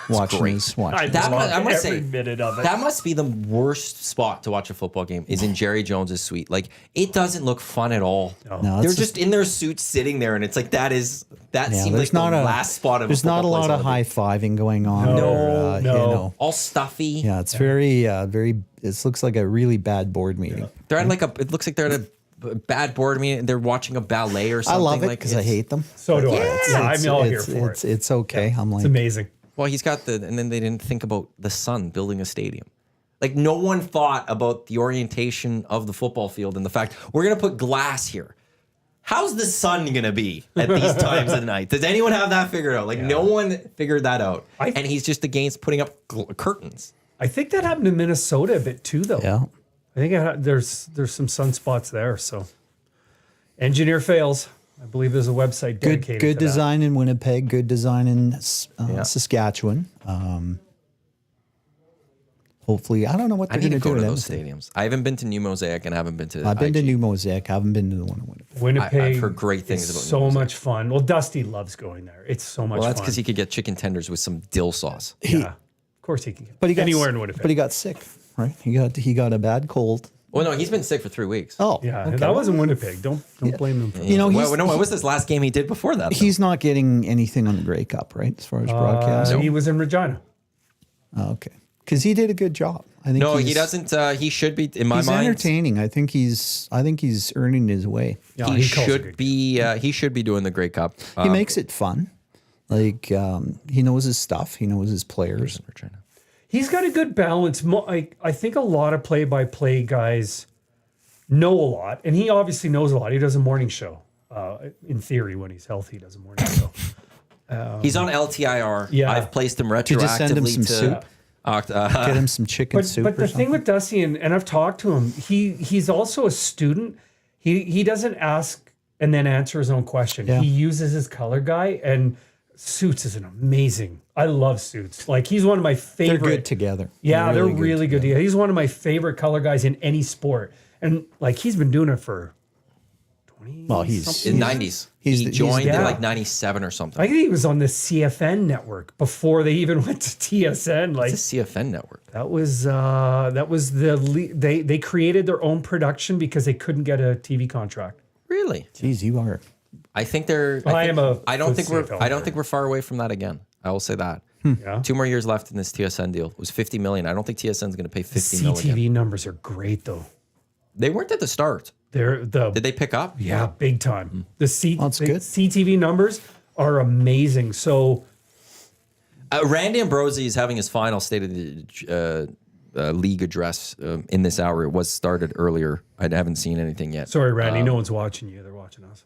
watching his watching. That I must say, minute of it. that must be the worst spot to watch a football game is in Jerry Jones's suite. Like it doesn't look fun at all. No, They're it's just in their suits sitting there, and it's like that seems there's like not the a last spot of. There's a not a lot of football place high fiving going on. No, or, no. all stuffy. Yeah, it's very. It looks like a really bad board meeting. They're at it looks like they're at a bad board meeting. They're watching a ballet or I something. love it like because I hate them. So do I. It's- Yeah, I'm all here it's- for it's- it. It's okay. I'm like, It's amazing. Well, he's got and then they didn't think about the Sun building a stadium. Like no one thought about the orientation of the football field and the fact we're going to put glass here. How's the sun going to be at these times of the night? Does anyone have that figured out? Like no one figured that out. And he's just against putting up curtains. I think that happened in Minnesota a bit too, though. yeah. I think there's some sunspots there. So, engineer fails. I believe there's a website dedicated Good to design in Winnipeg. Good design in Saskatchewan. Hopefully, I don't know what I they're need going to to go do to in those Edmonton. stadiums. I haven't been to New Mosaic and I haven't been to I've been to IG. New Mosaic. I haven't been to the one in Winnipeg. that. Winnipeg. I've heard great things is about New so Mosaic. much fun. Well, Dusty loves going there. It's so much Well, that's fun. because he could get chicken tenders with some dill sauce. Yeah, of course he can. But he got anywhere in Winnipeg. But he got sick, right? He got a bad cold. Well, no, he's been sick for 3 weeks. Oh, yeah, okay. that wasn't Winnipeg. Don't blame him for that. You know, Well, no, what was this last game he did before that? though? he's not getting anything on the Grey Cup, right? As far as broadcast. He was in Regina. Oh, okay, because he did a good job. I think. No, he's, he doesn't. He should be in my He's mind. entertaining. I think he's earning his way. Yeah, He calls a should good be. He should be doing the Grey Cup. He makes it fun. Like he knows his stuff. He knows his players. He's got a good balance. I think a lot of play-by-play guys know a lot, and he obviously knows a lot. He does a morning show. In theory, when he's healthy, he does a morning show. He's on LTIR. Yeah. I've placed him you just send him retroactively some to soup? Get him some chicken soup. But or the something? thing with Dusty, and I've talked to him, he's also a student. He doesn't ask and then answer his own question. Yeah. He uses his color guy, and Suits is an amazing. I love Suits. Like, he's one of my they're favorite. good together. Yeah, they're really good. together. He's one of my favorite color guys in any sport, and like he's been doing it for 20. Well, he's something in years. 90s. he's He the- he's- joined in yeah. like 97 or something. I think he was on the CFN network before they even went to TSN. Like, It's a CFN network. that was they created their own production because they couldn't get a TV contract. Really? Geez, you are. I think they're. I am a I don't think we're. CFL I don't nerd. think we're far away from that again. I will say that. Yeah. 2 more years left in this TSN deal. It was 50 million. I don't think TSN's going to pay 50 million. CTV numbers are great though. They weren't at the start. They're Did they pick up? yeah, big time. The That's good. CTV numbers are amazing. So Randy Ambrosi is having his final State of the League address in this hour. It was started earlier. I haven't seen anything yet. sorry, Randy, no one's watching you. They're watching us.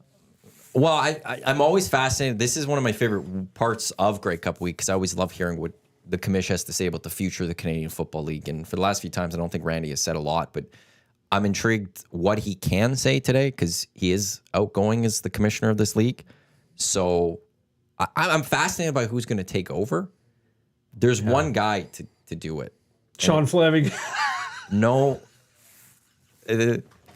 Well, I'm always fascinated. This is one of my favorite parts of Grey Cup week because I always love hearing what the commission has to say about the future of the Canadian Football League. And for the last few times, I don't think Randy has said a lot, but I'm intrigued what he can say today because he is outgoing as the commissioner of this league. So I'm fascinated by who's going to take over. There's one guy to do it. Sean Fleming. No.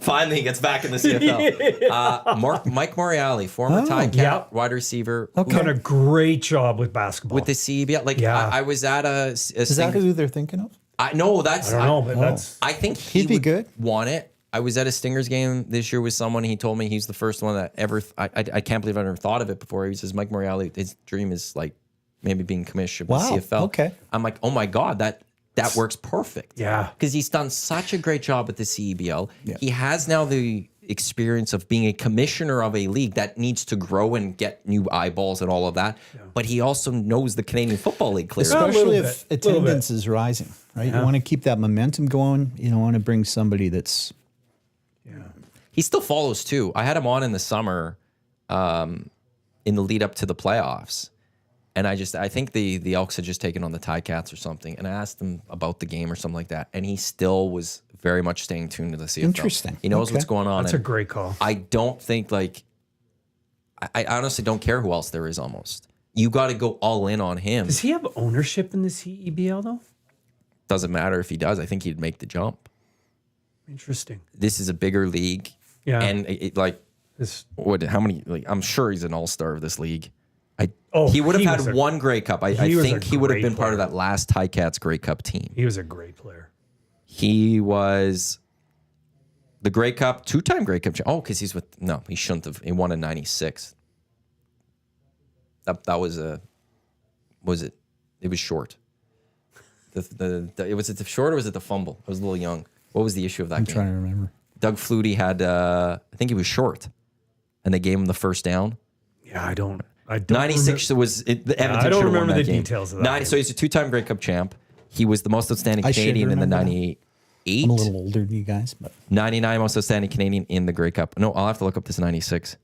Finally, he gets back in the CFL. Mike Moriali, former Ticat yeah. wide receiver, Done a great job with basketball. with the CEBL. Like Yeah. I was at a Is that who they're thinking of? no, that's I don't know, but that's I think he He'd be would good. want it. I was at a Stingers game this year with someone. He told me he's the first one that ever. I can't believe I never thought of it before. He says Mike Moriali, his dream is like maybe being commissioner of Wow, the CFL. okay. I'm like, oh my god, that works perfect. Yeah. because he's done such a great job with the CEBL. He has now the experience of being a commissioner of a league that needs to grow and get new eyeballs and all of that. But he also knows the Canadian Football League clearly. little Especially bit, if little bit. attendance is rising, right? You want to keep that momentum going. You don't want to bring somebody that's He still follows too. I had him on in the summer, in the lead up to the playoffs, and I think the Elks had just taken on the Ticats or something, and I asked him about the game or something like that, and he still was very much staying tuned to the CFL. Interesting. He knows Okay. what's going on. that's a and great call. I don't think I honestly don't care who else there is. Almost, you got to go all in on him. Does he have ownership in the CEBL though? Doesn't matter if he does. I think he'd make the jump. Interesting. This is a bigger league, Yeah. and This how many? I'm sure he's an all-star of this league. Oh, He would have he had was a- one Grey Cup. I he was think a he would have great been part of player. that last Ticats Grey Cup team. he was a great player. He was the Grey Cup, 2-time Grey Cup. Oh, because he shouldn't have. He won in '96. That was it was short. Was it the short or was it the fumble? I was a little young. What was the issue of that I'm game? trying to remember. Doug Flutie had, I think he was short, and they gave him the first down. Yeah, I don't 96 was it, the Edmonton I don't should have won remember that the game. details of that So he's a 2-time Grey Cup champ. He was the most outstanding I should Canadian in the remember that. 98, I'm a little older than you guys, but 99 most outstanding Canadian in the Grey Cup. No, I'll have to look up this 96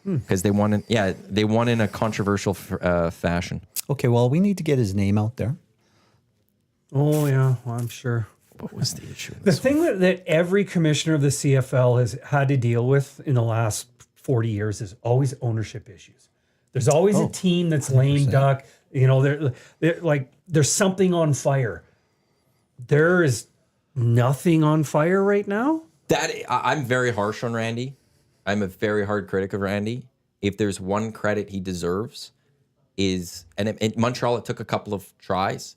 because they won in a controversial fashion. okay. Well, we need to get his name out there. Oh yeah, well, I'm sure. What was the issue? The thing that every commissioner of the CFL has had to deal with in the last 40 years is always ownership issues. There's always a team that's lame duck. You know, they're like there's something on fire. There is nothing on fire right now. I'm very harsh on Randy. I'm a very hard critic of Randy. If there's one credit he deserves in Montreal, it took a couple of tries,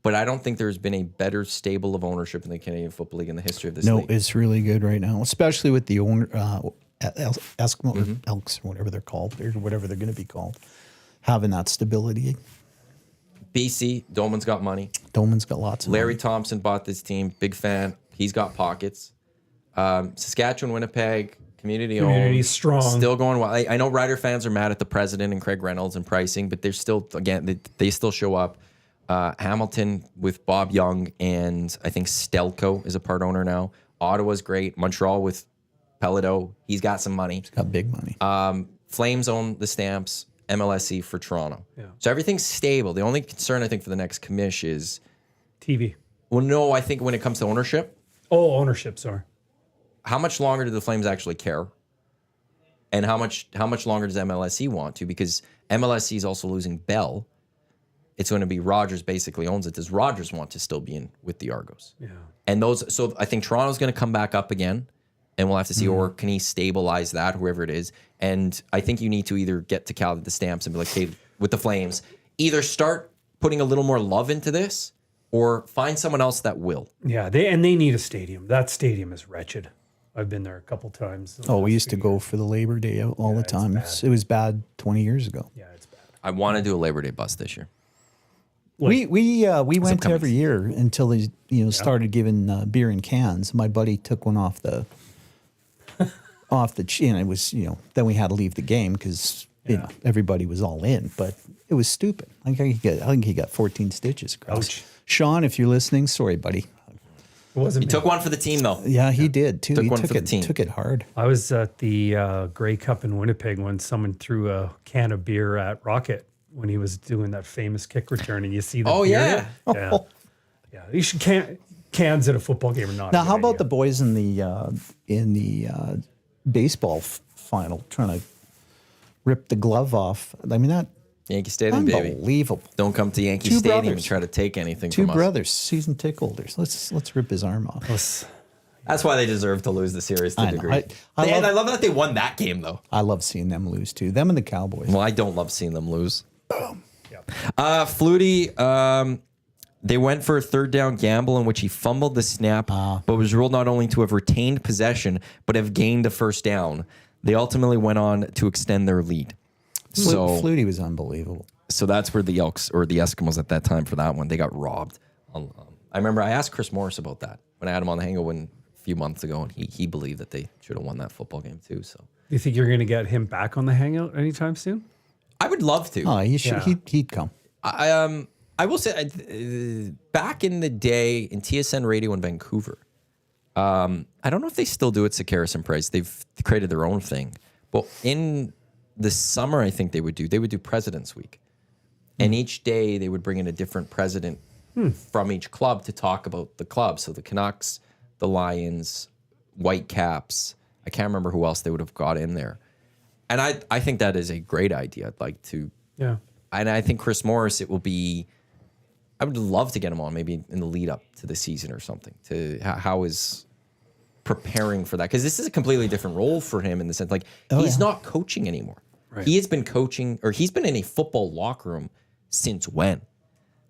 but I don't think there's been a better stable of ownership in the Canadian Football League in the history of this No, league. it's really good right now, especially with the owner, Eskimo Mm-hmm. or Elks or whatever they're called, or whatever they're going to be called, having that stability. BC, Doman's got money. Doman's got lots of Larry money. Thompson bought this team. Big fan. He's got pockets. Saskatchewan, Winnipeg, community Community owned. strong. Still going well. I know Rider fans are mad at the president and Craig Reynolds and pricing, but they're still, again, they still show up. Hamilton with Bob Young and I think Stelco is a part owner now. Ottawa's great. Montreal with Pelledo. He's got some money. He's got big money. Flames own the Stamps. MLSE for Toronto. Yeah. So everything's stable. The only concern I think for the next commish is, TV. well, no, I think when it comes to ownership, Ownership, sorry. how much longer do the Flames actually care? And how much longer does MLSE want to? Because MLSE is also losing Bell. It's going to be Rogers basically owns it. Does Rogers want to still be in with the Argos? Yeah. And so I think Toronto's going to come back up again, and we'll have to see, or can he stabilize that, whoever it is? And I think you need to either get to Cal the Stamps and be like, hey, with the Flames, either start putting a little more love into this, or find someone else that will. Yeah, they need a stadium. That stadium is wretched. I've been there a couple times. Oh, we used to go for the Labor Day out all the time. It was bad 20 years ago. Yeah, it's bad. I want to do a Labor Day bus this year. We went upcoming every year until they started giving beer in cans. My buddy took one off the chin. It was then we had to leave the game because everybody was all in. But it was stupid. I think he got 14 stitches across. Ouch. Sean, if you're listening, sorry, buddy. It wasn't He me. took one for the team, though. Yeah, he did too. Took He one took for the it team. took it hard. I was at the Grey Cup in Winnipeg when someone threw a can of beer at Rocket when he was doing that famous kick return, and you see the beer. Yeah. Yeah. You should cans at a football game are not. Now, how about the boys in the baseball final trying to rip the glove off? I mean, that Yankee Stadium, baby. unbelievable. Don't come to Yankee Two Stadium brothers. and try to take anything Two from us. brothers, season ticket holders. Let's rip his arm off. That's why they deserve to lose the series to a I know. degree. I I love that they won that game, though. I love seeing them lose too. Them and the Cowboys. Well, I don't love seeing them lose. Boom. Flutie, they went for a third down gamble in which he fumbled the snap, but was ruled not only to have retained possession, but have gained a first down. They ultimately went on to extend their lead. So Flutie was unbelievable. So that's where the Elks or the Eskimos at that time for that one, they got robbed. I remember I asked Chris Morris about that when I had him on the Hangout a few months ago, and he believed that they should have won that football game too. So Do you think you're going to get him back on the Hangout anytime soon? I would love to. Oh, he should. Yeah. He'd come. I will say, back in the day in TSN Radio in Vancouver, I don't know if they still do it, Sakaris and Price. They've created their own thing. But in the summer, I think they would do President's Week. And each day they would bring in a different president from each club to talk about the club. So the Canucks, the Lions, Whitecaps. I can't remember who else they would have got in there. And I think that is a great idea. I'd like to. Yeah. And I think Chris Morris, I would love to get him on maybe in the lead up to the season or something, to how is preparing for that. Because this is a completely different role for him in the sense, he's not coaching anymore. Right. He has been coaching, or he's been in a football locker room since when?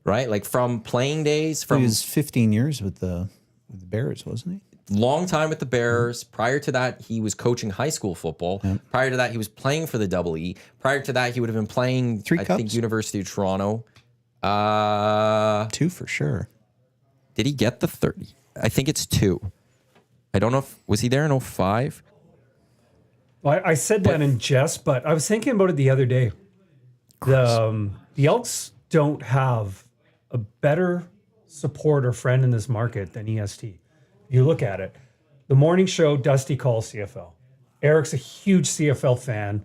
Right? Like from playing days. He was 15 years with the Bears, wasn't he? Long time with the Bears. Prior to that, he was coaching high school football. Prior to that, he was playing for the Double E. Prior to that, he would have been playing, I think, University of Toronto. 2 for sure. Did he get the 30? I think it's 2. I don't know was he there in 05? Well, I said that in jest, but I was thinking about it the other day. The Elks don't have a better support or friend in this market than EST. You look at it. The morning show, Dusty calls CFL. Eric's a huge CFL fan.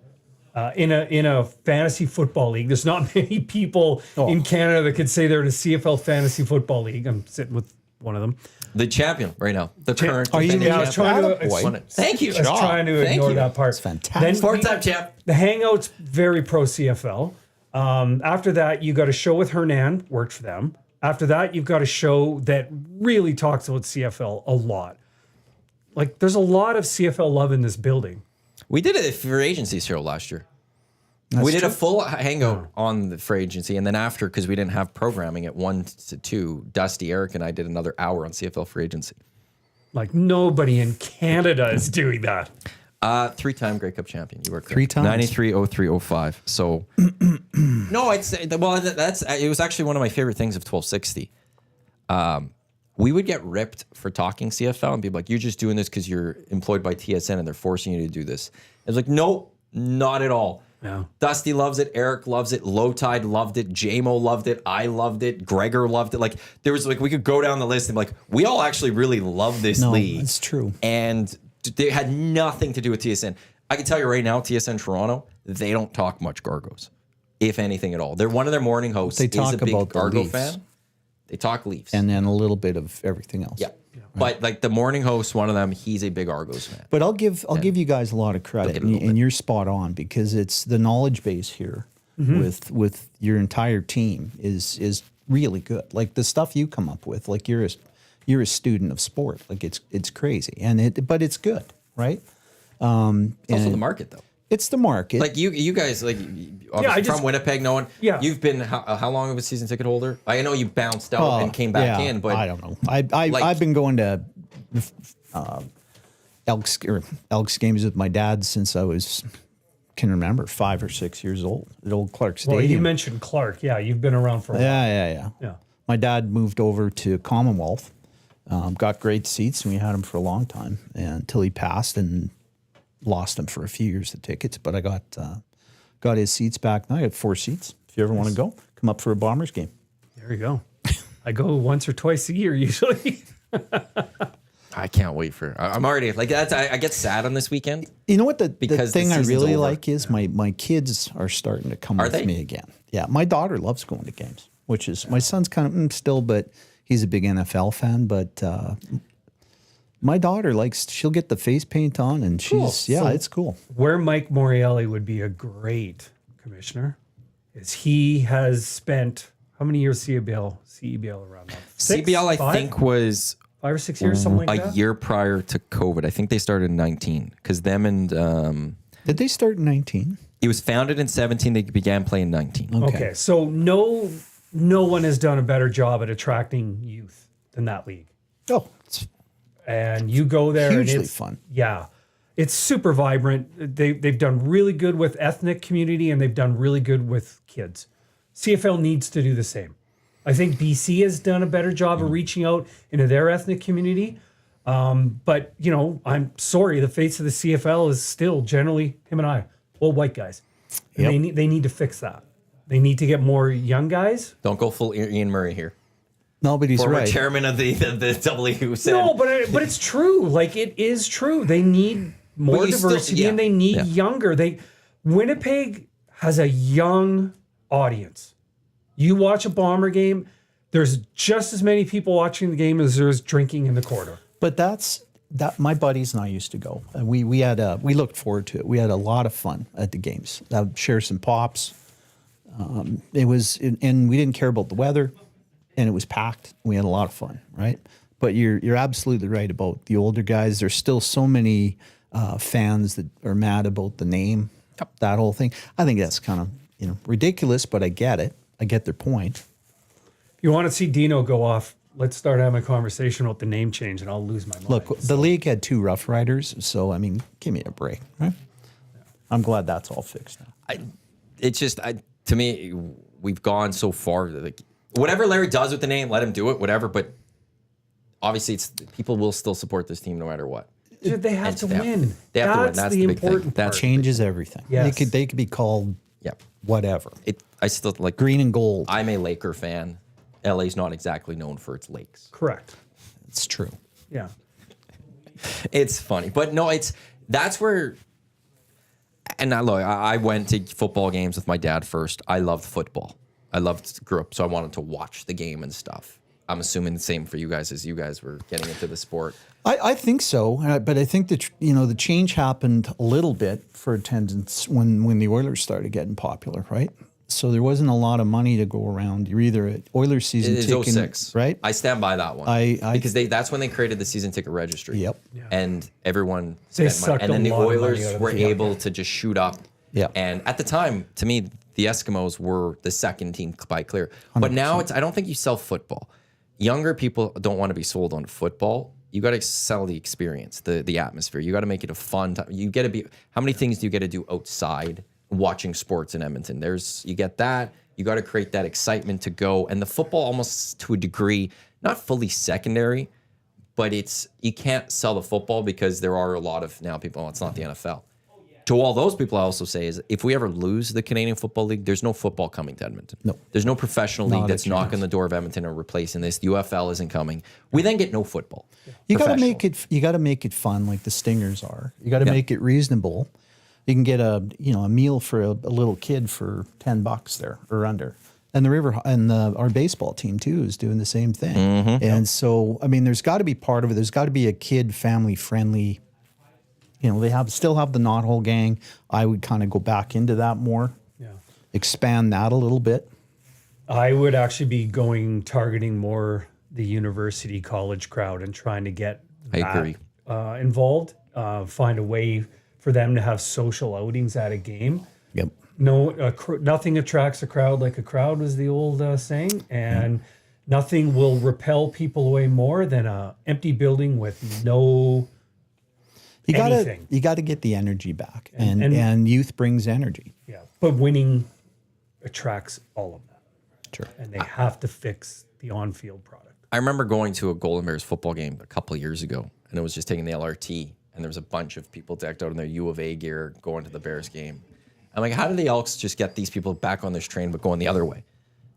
In a fantasy football league, there's not many people in Canada that could say they're in a CFL fantasy football league. I'm sitting with one of them. The champion right now. The current. Are you? defending I was trying to. champion. Thank you. I was trying to ignore that part. It's fantastic. Fourth time champ. The Hangout's very pro CFL. After that, you got a show with Hernan, worked for them. After that, you've got a show that really talks about CFL a lot. Like, there's a lot of CFL love in this building. We did a free agency show last year. We did a full hangout on the free agency, and then after, because we didn't have programming at 1 to 2, Dusty, Eric, and I did another hour on CFL free agency. Like, nobody in Canada is doing that. 3-time Grey Cup champion. You were correct. 3 times? 93, 03, 05. So, no, I'd say, it was actually one of my favorite things of 1260. We would get ripped for talking CFL and be like, you're just doing this because you're employed by TSN and they're forcing you to do this. It's like, no, not at all. Yeah. Dusty loves it. Eric loves it. Low Tide loved it. JMO loved it. I loved it. Gregor loved it. Like there was we could go down the list and be like, we all actually really love this league. It's true. And they had nothing to do with TSN. I can tell you right now, TSN Toronto, they don't talk much Gargos, if anything at all. They're one of their morning hosts. They is talk a big about the Gargo Leafs. fan. They talk Leafs. And then a little bit of everything else. Yeah. But like the morning host, one of them, he's a big Argos fan. But I'll give you guys a lot of credit, and you're spot on because it's the knowledge base here with your entire team is really good. Like the stuff you come up with, like you're a student of sport. Like it's crazy, but it's good, right? It's also the market, though. It's the market. Like you guys, like obviously from Winnipeg, knowing you've been how long of a season ticket holder? I know you bounced out and came back in, but I don't know. I've been going to Elks games with my dad since I can remember 5 or 6 years old at old Clark Stadium. Well, you mentioned Clark. Yeah, you've been around for a while. Yeah. My dad moved over to Commonwealth, got great seats, and we had him for a long time until he passed and lost him for a few years, the tickets. But I got his seats back now. I got 4 seats. If you ever want to go, come up for a Bombers game. There you go. I go once or twice a year usually. I can't wait for. I'm already like that's. I get sad on this weekend. You know what the Because thing the I season's really over. like is my kids are starting to come with they? me again. Yeah, my daughter loves going to games, which is my son's kind of still, but he's a big NFL fan. But my daughter she'll get the face paint on, and it's cool. Where Mike Morielli would be a great commissioner is he has spent how many years CEBL around now? CBL, I think, was 5 or 6 years, something like a that. year prior to COVID. I think they started in 19 because them and Did they start in 19? it was founded in 17. They began playing in 19. Okay, so no one has done a better job at attracting youth than that league. Oh, it's And you go there, hugely and it's fun. Yeah, it's super vibrant. They've done really good with ethnic community, and they've done really good with kids. CFL needs to do the same. I think BC has done a better job of reaching out into their ethnic community. But I'm sorry, the face of the CFL is still generally him and I, old white guys. And they need to fix that. They need to get more young guys. Don't go full Ian Murray here. No, but he's Former right. chairman of the W said. No, but it's true. Like it is true. They need more But you still- diversity, yeah, and they need yeah. younger. Winnipeg has a young audience. You watch a Bomber game, there's just as many people watching the game as there's drinking in the corridor. But that my buddies and I used to go. And we looked forward to it. We had a lot of fun at the games. Share some pops. And we didn't care about the weather, and it was packed. We had a lot of fun, right? But you're absolutely right about the older guys. There's still so many fans that are mad about the name, that whole thing. I think that's kind of ridiculous, but I get it. I get their point. If you want to see Dino go off, let's start having a conversation about the name change, and I'll lose my mind. Look, the league had 2 Rough Riders, so I mean, give me a break, right? I'm glad that's all fixed now. It's just to me, we've gone so far. Like whatever Larry does with the name, let him do it. Whatever, but obviously, people will still support this team no matter what. Dude, they have to win. They have to win. That's That's the the big thing. important That part. Changes everything. Yes. They could be called whatever. I still like Green and gold. I'm a Laker fan. LA's not exactly known for its lakes. Correct. It's true. Yeah. It's funny, but no, that's where. And I went to football games with my dad first. I loved football. Grew up, so I wanted to watch the game and stuff. I'm assuming the same for you guys as you guys were getting into the sport. I think so, but I think that the change happened a little bit for attendance when the Oilers started getting popular, right? So there wasn't a lot of money to go around. You're either at Oilers season It's ticket, 06. right? I stand by that one. Because that's when they created the season ticket registry. Yep. Yeah. And everyone They spent money. sucked And then a the lot of money Oilers out of were the able to just shoot up. Yeah. And at the time, to me, the Eskimos were the second team by clear. But now I don't think you sell football. Younger people don't want to be sold on football. You got to sell the experience, the atmosphere. You got to make it a fun time. You get to be. How many things do you get to do outside watching sports in Edmonton? You get that. You got to create that excitement to go. And the football, almost to a degree, not fully secondary, but you can't sell the football because there are a lot of now people. Oh, it's not the NFL. To all those people, I also say is if we ever lose the Canadian Football League, there's no football coming to Edmonton. No. There's no professional Not league a that's knocking chance. the door of Edmonton or replacing this. The UFL isn't coming. We then get no football. You got to Professional. make it. You got to make it fun, like the Stingers are. You got to make it reasonable. You can get a meal for a little kid for $10 there or under. And the River and our baseball team too is doing the same thing. And so, I mean, there's got to be part of it. There's got to be a kid family friendly. They still have the Knothole gang. I would kind of go back into that more. Yeah. Expand that a little bit. I would actually be targeting more the university college crowd and trying to get agree. Involved. Find a way for them to have social outings at a game. Yep. No, nothing attracts a crowd like a crowd was the old saying, and nothing will repel people away more than a empty building with no. You anything. gotta get the energy back, and youth brings energy. Yeah, but winning attracts all of that. Sure. And they have to fix the on-field product. I remember going to a Golden Bears football game a couple of years ago, and it was just taking the LRT, and there was a bunch of people decked out in their U of A gear going to the Bears game. I'm like, how do the Elks just get these people back on this train but going the other way?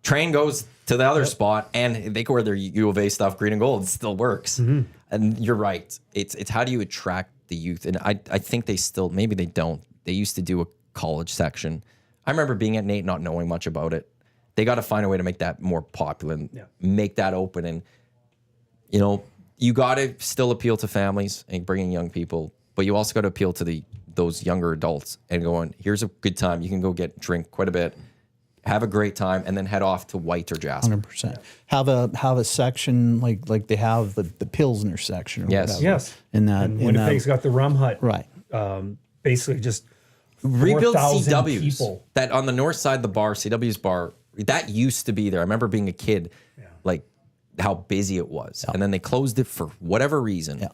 Train goes to the other spot, and they can wear their U of A stuff, green and gold. It still works. And you're right. It's how do you attract the youth? And I think they still, maybe they don't. They used to do a college section. I remember being at Nate not knowing much about it. They got to find a way to make that more popular and make that open. And, you got to still appeal to families and bring in young people, but you also got to appeal to those younger adults and going, here's a good time. You can go drink quite a bit, have a great time, and then head off to White or Jasper. 100%. Have a section like they have the Pilsner section. Or whatever. Yes. In that, And Winnipeg's got the Rum Hut. right. Basically just Rebuild 4,000 CW's. people. That on the north side of the bar, CW's bar, that used to be there. I remember being a kid, like how busy it was. And then they closed it for whatever reason. Yeah.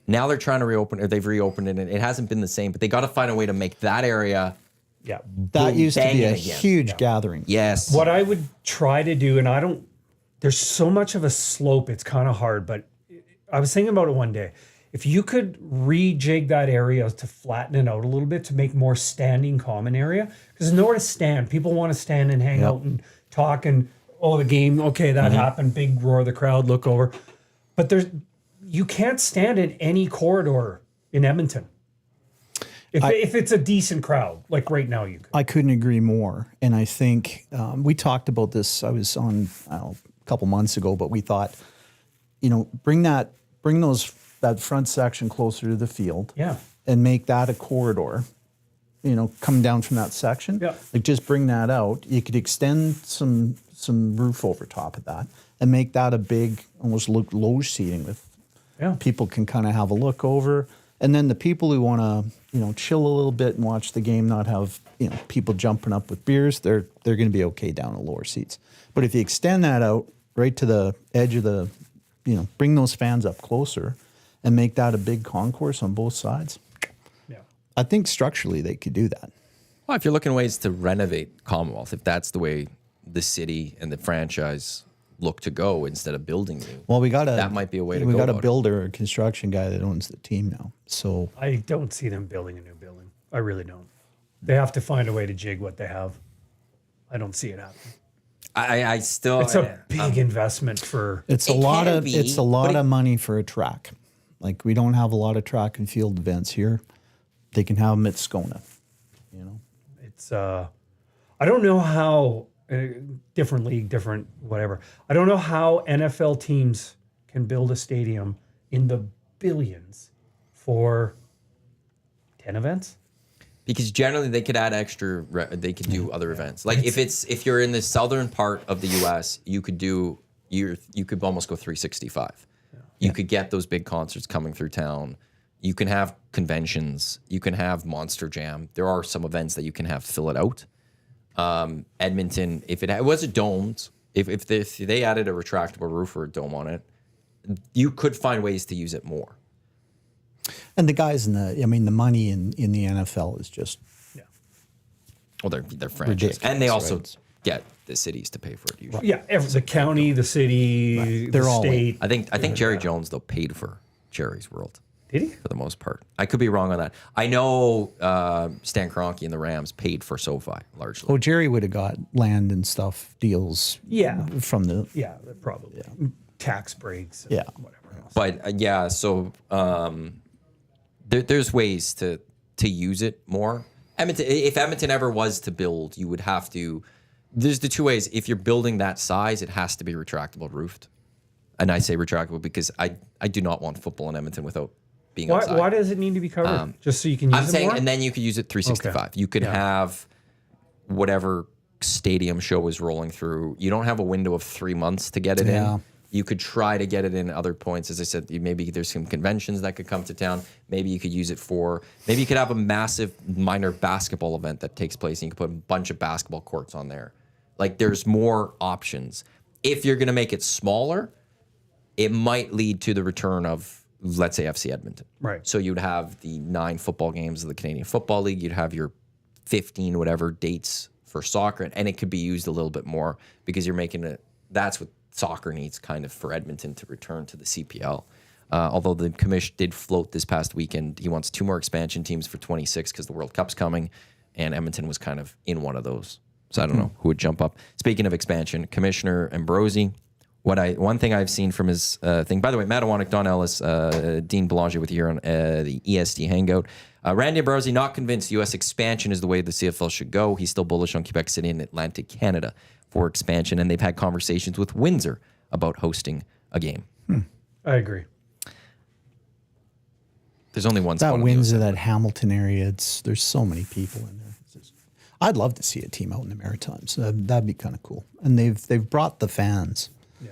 Now they're trying to reopen it. They've reopened it, and it hasn't been the same, but they got to find a way to make that area. Yeah. That used to be banging a again. huge gathering. Yes. What I would try to do, and there's so much of a slope, it's kind of hard, but I was thinking about it one day. If you could rejig that area to flatten it out a little bit to make more standing common area, because there's nowhere to stand. People want to stand and hang out and talk and, the game, okay, that happened, big roar of the crowd, look over. But you can't stand in any corridor in Edmonton. If it's a decent crowd, like right now you could. I couldn't agree more. And I think we talked about this. I was on a couple months ago, but we thought, bring that front section closer to the field. Yeah. And make that a corridor. Coming down from that section. Yeah. Like just bring that out. You could extend some roof over top of that and make that a big, almost loge seating with people can kind of have a look over. And then the people who want to, chill a little bit and watch the game, not have, people jumping up with beers, they're going to be okay down the lower seats. But if you extend that out right to the edge of the, bring those fans up closer and make that a big concourse on both sides. Yeah. I think structurally they could do that. Well, if you're looking ways to renovate Commonwealth, if that's the way the city and the franchise look to go instead of building new. Well, that might be a way to we go got a about it. builder, a construction guy that owns the team now. So I don't see them building a new building. I really don't. They have to find a way to jig what they have. I don't see it happening. I still. It's a big investment for. it's a It lot can of be, it's a lot but of money for a track. Like we don't have a lot of track and field events here. They can have them at Skona. It's. I don't know how different league, different whatever. I don't know how NFL teams can build a stadium in the billions for 10 events. Because generally they could add extra. They could do other events. Like if you're in the southern part of the U.S., you could almost go 365. You could get those big concerts coming through town. You can have conventions. You can have Monster Jam. There are some events that you can have fill it out. Edmonton, if it was a domed, if they added a retractable roof or a dome on it, you could find ways to use it more. And the guys the money in the NFL is just Well, they're franchise, ridiculous, and they also right? get the cities to pay for it usually. Yeah, the county, the city, They're the all in. state. I think Jerry Jones though paid for Jerry's World. Did he? for the most part. I could be wrong on that. I know Stan Kroenke and the Rams paid for SoFi largely. Oh, Jerry would have got land and stuff deals. Yeah. From the Probably. Tax breaks. And Yeah. whatever else. But so there's ways to use it more. If Edmonton ever was to build, you would have to. There's the two ways. If you're building that size, it has to be retractable roofed. And I say retractable because I do not want football in Edmonton without being outside. Why does it need to be covered? Just so you can use I'm it saying, more? and then you could use it 365. Okay. You could have whatever stadium show is rolling through. You don't have a window of 3 months to get it in. You could try to get it in other points. As I said, maybe there's some conventions that could come to town. Maybe you could use it for, maybe you could have a massive minor basketball event that takes place and you could put a bunch of basketball courts on there. Like there's more options. If you're going to make it smaller, it might lead to the return of, let's say, FC Edmonton. Right. So you'd have the 9 football games of the Canadian Football League. You'd have your 15 whatever dates for soccer, and it could be used a little bit more because you're making it. That's what soccer needs, kind of, for Edmonton to return to the CPL. Although the commission did float this past weekend, he wants 2 more expansion teams for 26 because the World Cup's coming, and Edmonton was kind of in one of those. So I don't know who would jump up. Speaking of expansion, Commissioner Ambrosi. One thing I've seen from his thing, by the way, Matt Iwanyk, Don Ellis, Dean Belanger with you here on the EST Hangout. Randy Ambrosi not convinced U.S. expansion is the way the CFL should go. He's still bullish on Quebec City and Atlantic Canada for expansion, and they've had conversations with Windsor about hosting a game. I agree. There's only one that spot. Windsor, that Hamilton area. There's so many people in there. I'd love to see a team out in the Maritimes. That'd be kind of cool. And they've brought the fans. Yeah.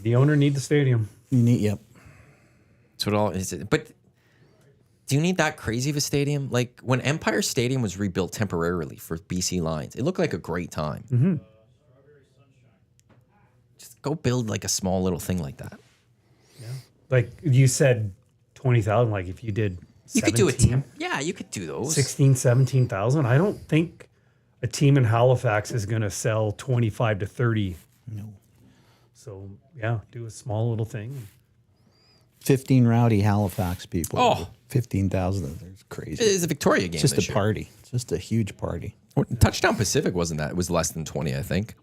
The owner need the stadium. Yep. That's what all is it. But do you need that crazy of a stadium? Like when Empire Stadium was rebuilt temporarily for BC Lions, it looked like a great time. Mm-hmm. Just go build like a small little thing like that. Yeah. Like you said, 20,000. Like if you did, you could do a team. Yeah, you could do those. 16, 17,000. I don't think a team in Halifax is going to sell 25 to 30. No. So yeah, do a small little thing. 15 rowdy Halifax people. Oh. 15,000. It's crazy. It's a Victoria game. It's just this a year. party. It's just a huge party. Touchdown Pacific wasn't that. It was less than 20, I think.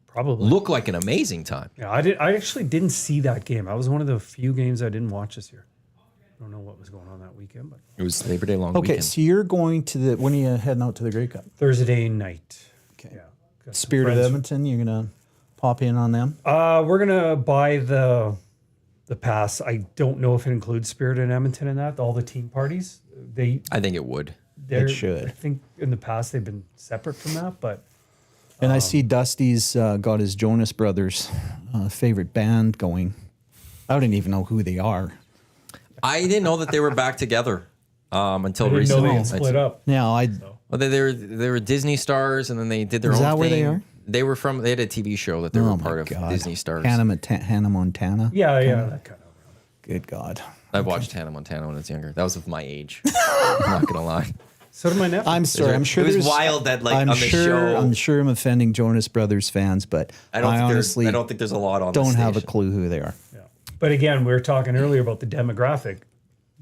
Probably. Looked like an amazing time. Yeah, I actually didn't see that game. I was one of the few games I didn't watch this year. I don't know what was going on that weekend, but It was Labor Day long Okay, weekend. so you're going to when are you heading out to the Grey Cup? Thursday night. Okay. Yeah. Got some Spirit of friends. Edmonton, you're going to pop in on them? We're gonna buy the pass. I don't know if it includes Spirit and Edmonton in that. All the team parties. I think it would. They're, should. I think in the past they've been separate from that, but And I see Dusty's got his Jonas Brothers favorite band going. I didn't even know who they are. I didn't know that they were back together until I didn't know recently. they had split up. Yeah, Well, they were Disney stars, and then they did their Is own that thing. where they are? They were from. They had a TV show that they were oh part my of. God. Disney stars. Hannah Montana. Yeah, that kind of. Good God. I watched Hannah Montana when I was younger. That was of my age. I'm not gonna lie. So did my nephew. I'm sorry. I'm sure it was there's- wild that like I'm on the sure, show. I'm sure I'm offending Jonas Brothers fans, but I honestly I don't think there's a lot on. don't the have a station. clue who they are. Yeah. But again, we were talking earlier about the demographic.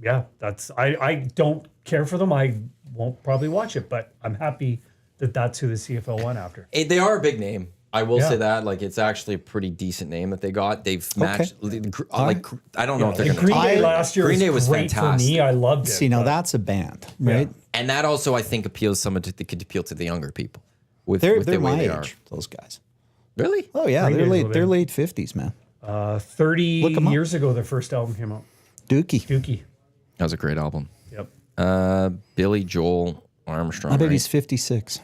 Yeah, I don't care for them. I won't probably watch it, but I'm happy that that's who the CFL went after. They are a big name. I will Yeah. say that. Like it's actually a pretty decent name that they got. They've matched. Like I don't know if they're And going Green to. Day last year Green Day was was great fantastic. for me. I loved it. See, now but- that's a band, right? And that also, I think, appeals someone to could appeal to the younger people with They're the way my they age, are. those guys. Really? Oh yeah, Green they're Day's late. well, They're they- late 50s, man. 30 Look 'em up. years ago, their first album came out. Dookie. Dookie. That was a great album. Yep. Billy Joel Armstrong. I bet right? he's 56.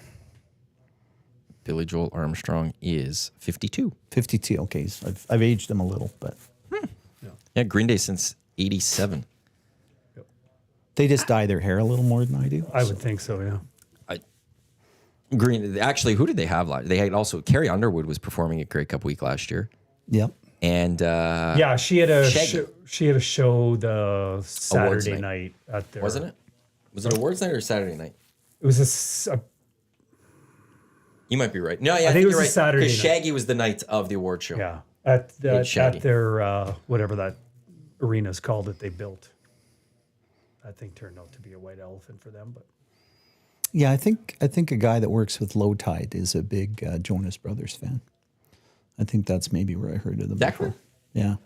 Billy Joel Armstrong is 52. 52. Okay, I've aged him a little, but Yeah, Green Day since 87. they just dye their hair a little more than I do. I would think so, yeah. Green. Actually, who did they have last? They had also Carrie Underwood was performing at Grey Cup Week last year, Yep. and Yeah, she had a Shaggy. she had a show the Saturday night. night at their. wasn't it? Was it awards night or Saturday night? It was a s- a You might be right. No, yeah, I think it think was you're a right. Saturday Because night. Shaggy was the night of the award show. yeah Shaggy. at their whatever that arena's called that they built. That thing turned out to be a white elephant for them, but Yeah, I think a guy that works with Low Tide is a big Jonas Brothers fan. I think that's maybe where I heard of them. Declan? Before. Yeah.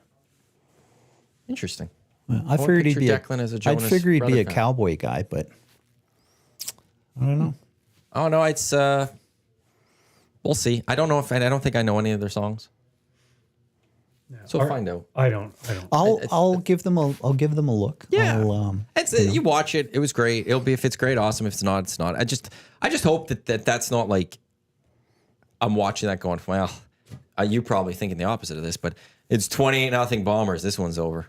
Interesting. Well, I figured he'd picture be Declan as a Jonas I'd figure he'd be Brother a fan. Cowboy guy, but I don't know. Oh no, it's we'll see. I don't know if I don't think I know any of their songs. So we'll find out. I don't. I'll give them a look. Yeah. I'll, It's you watch it. It was great. It'll be if it's great, awesome. If it's not, it's not. I just hope that's not like I'm watching that going, well, you probably thinking the opposite of this, but it's 28-0 Bombers. This one's over.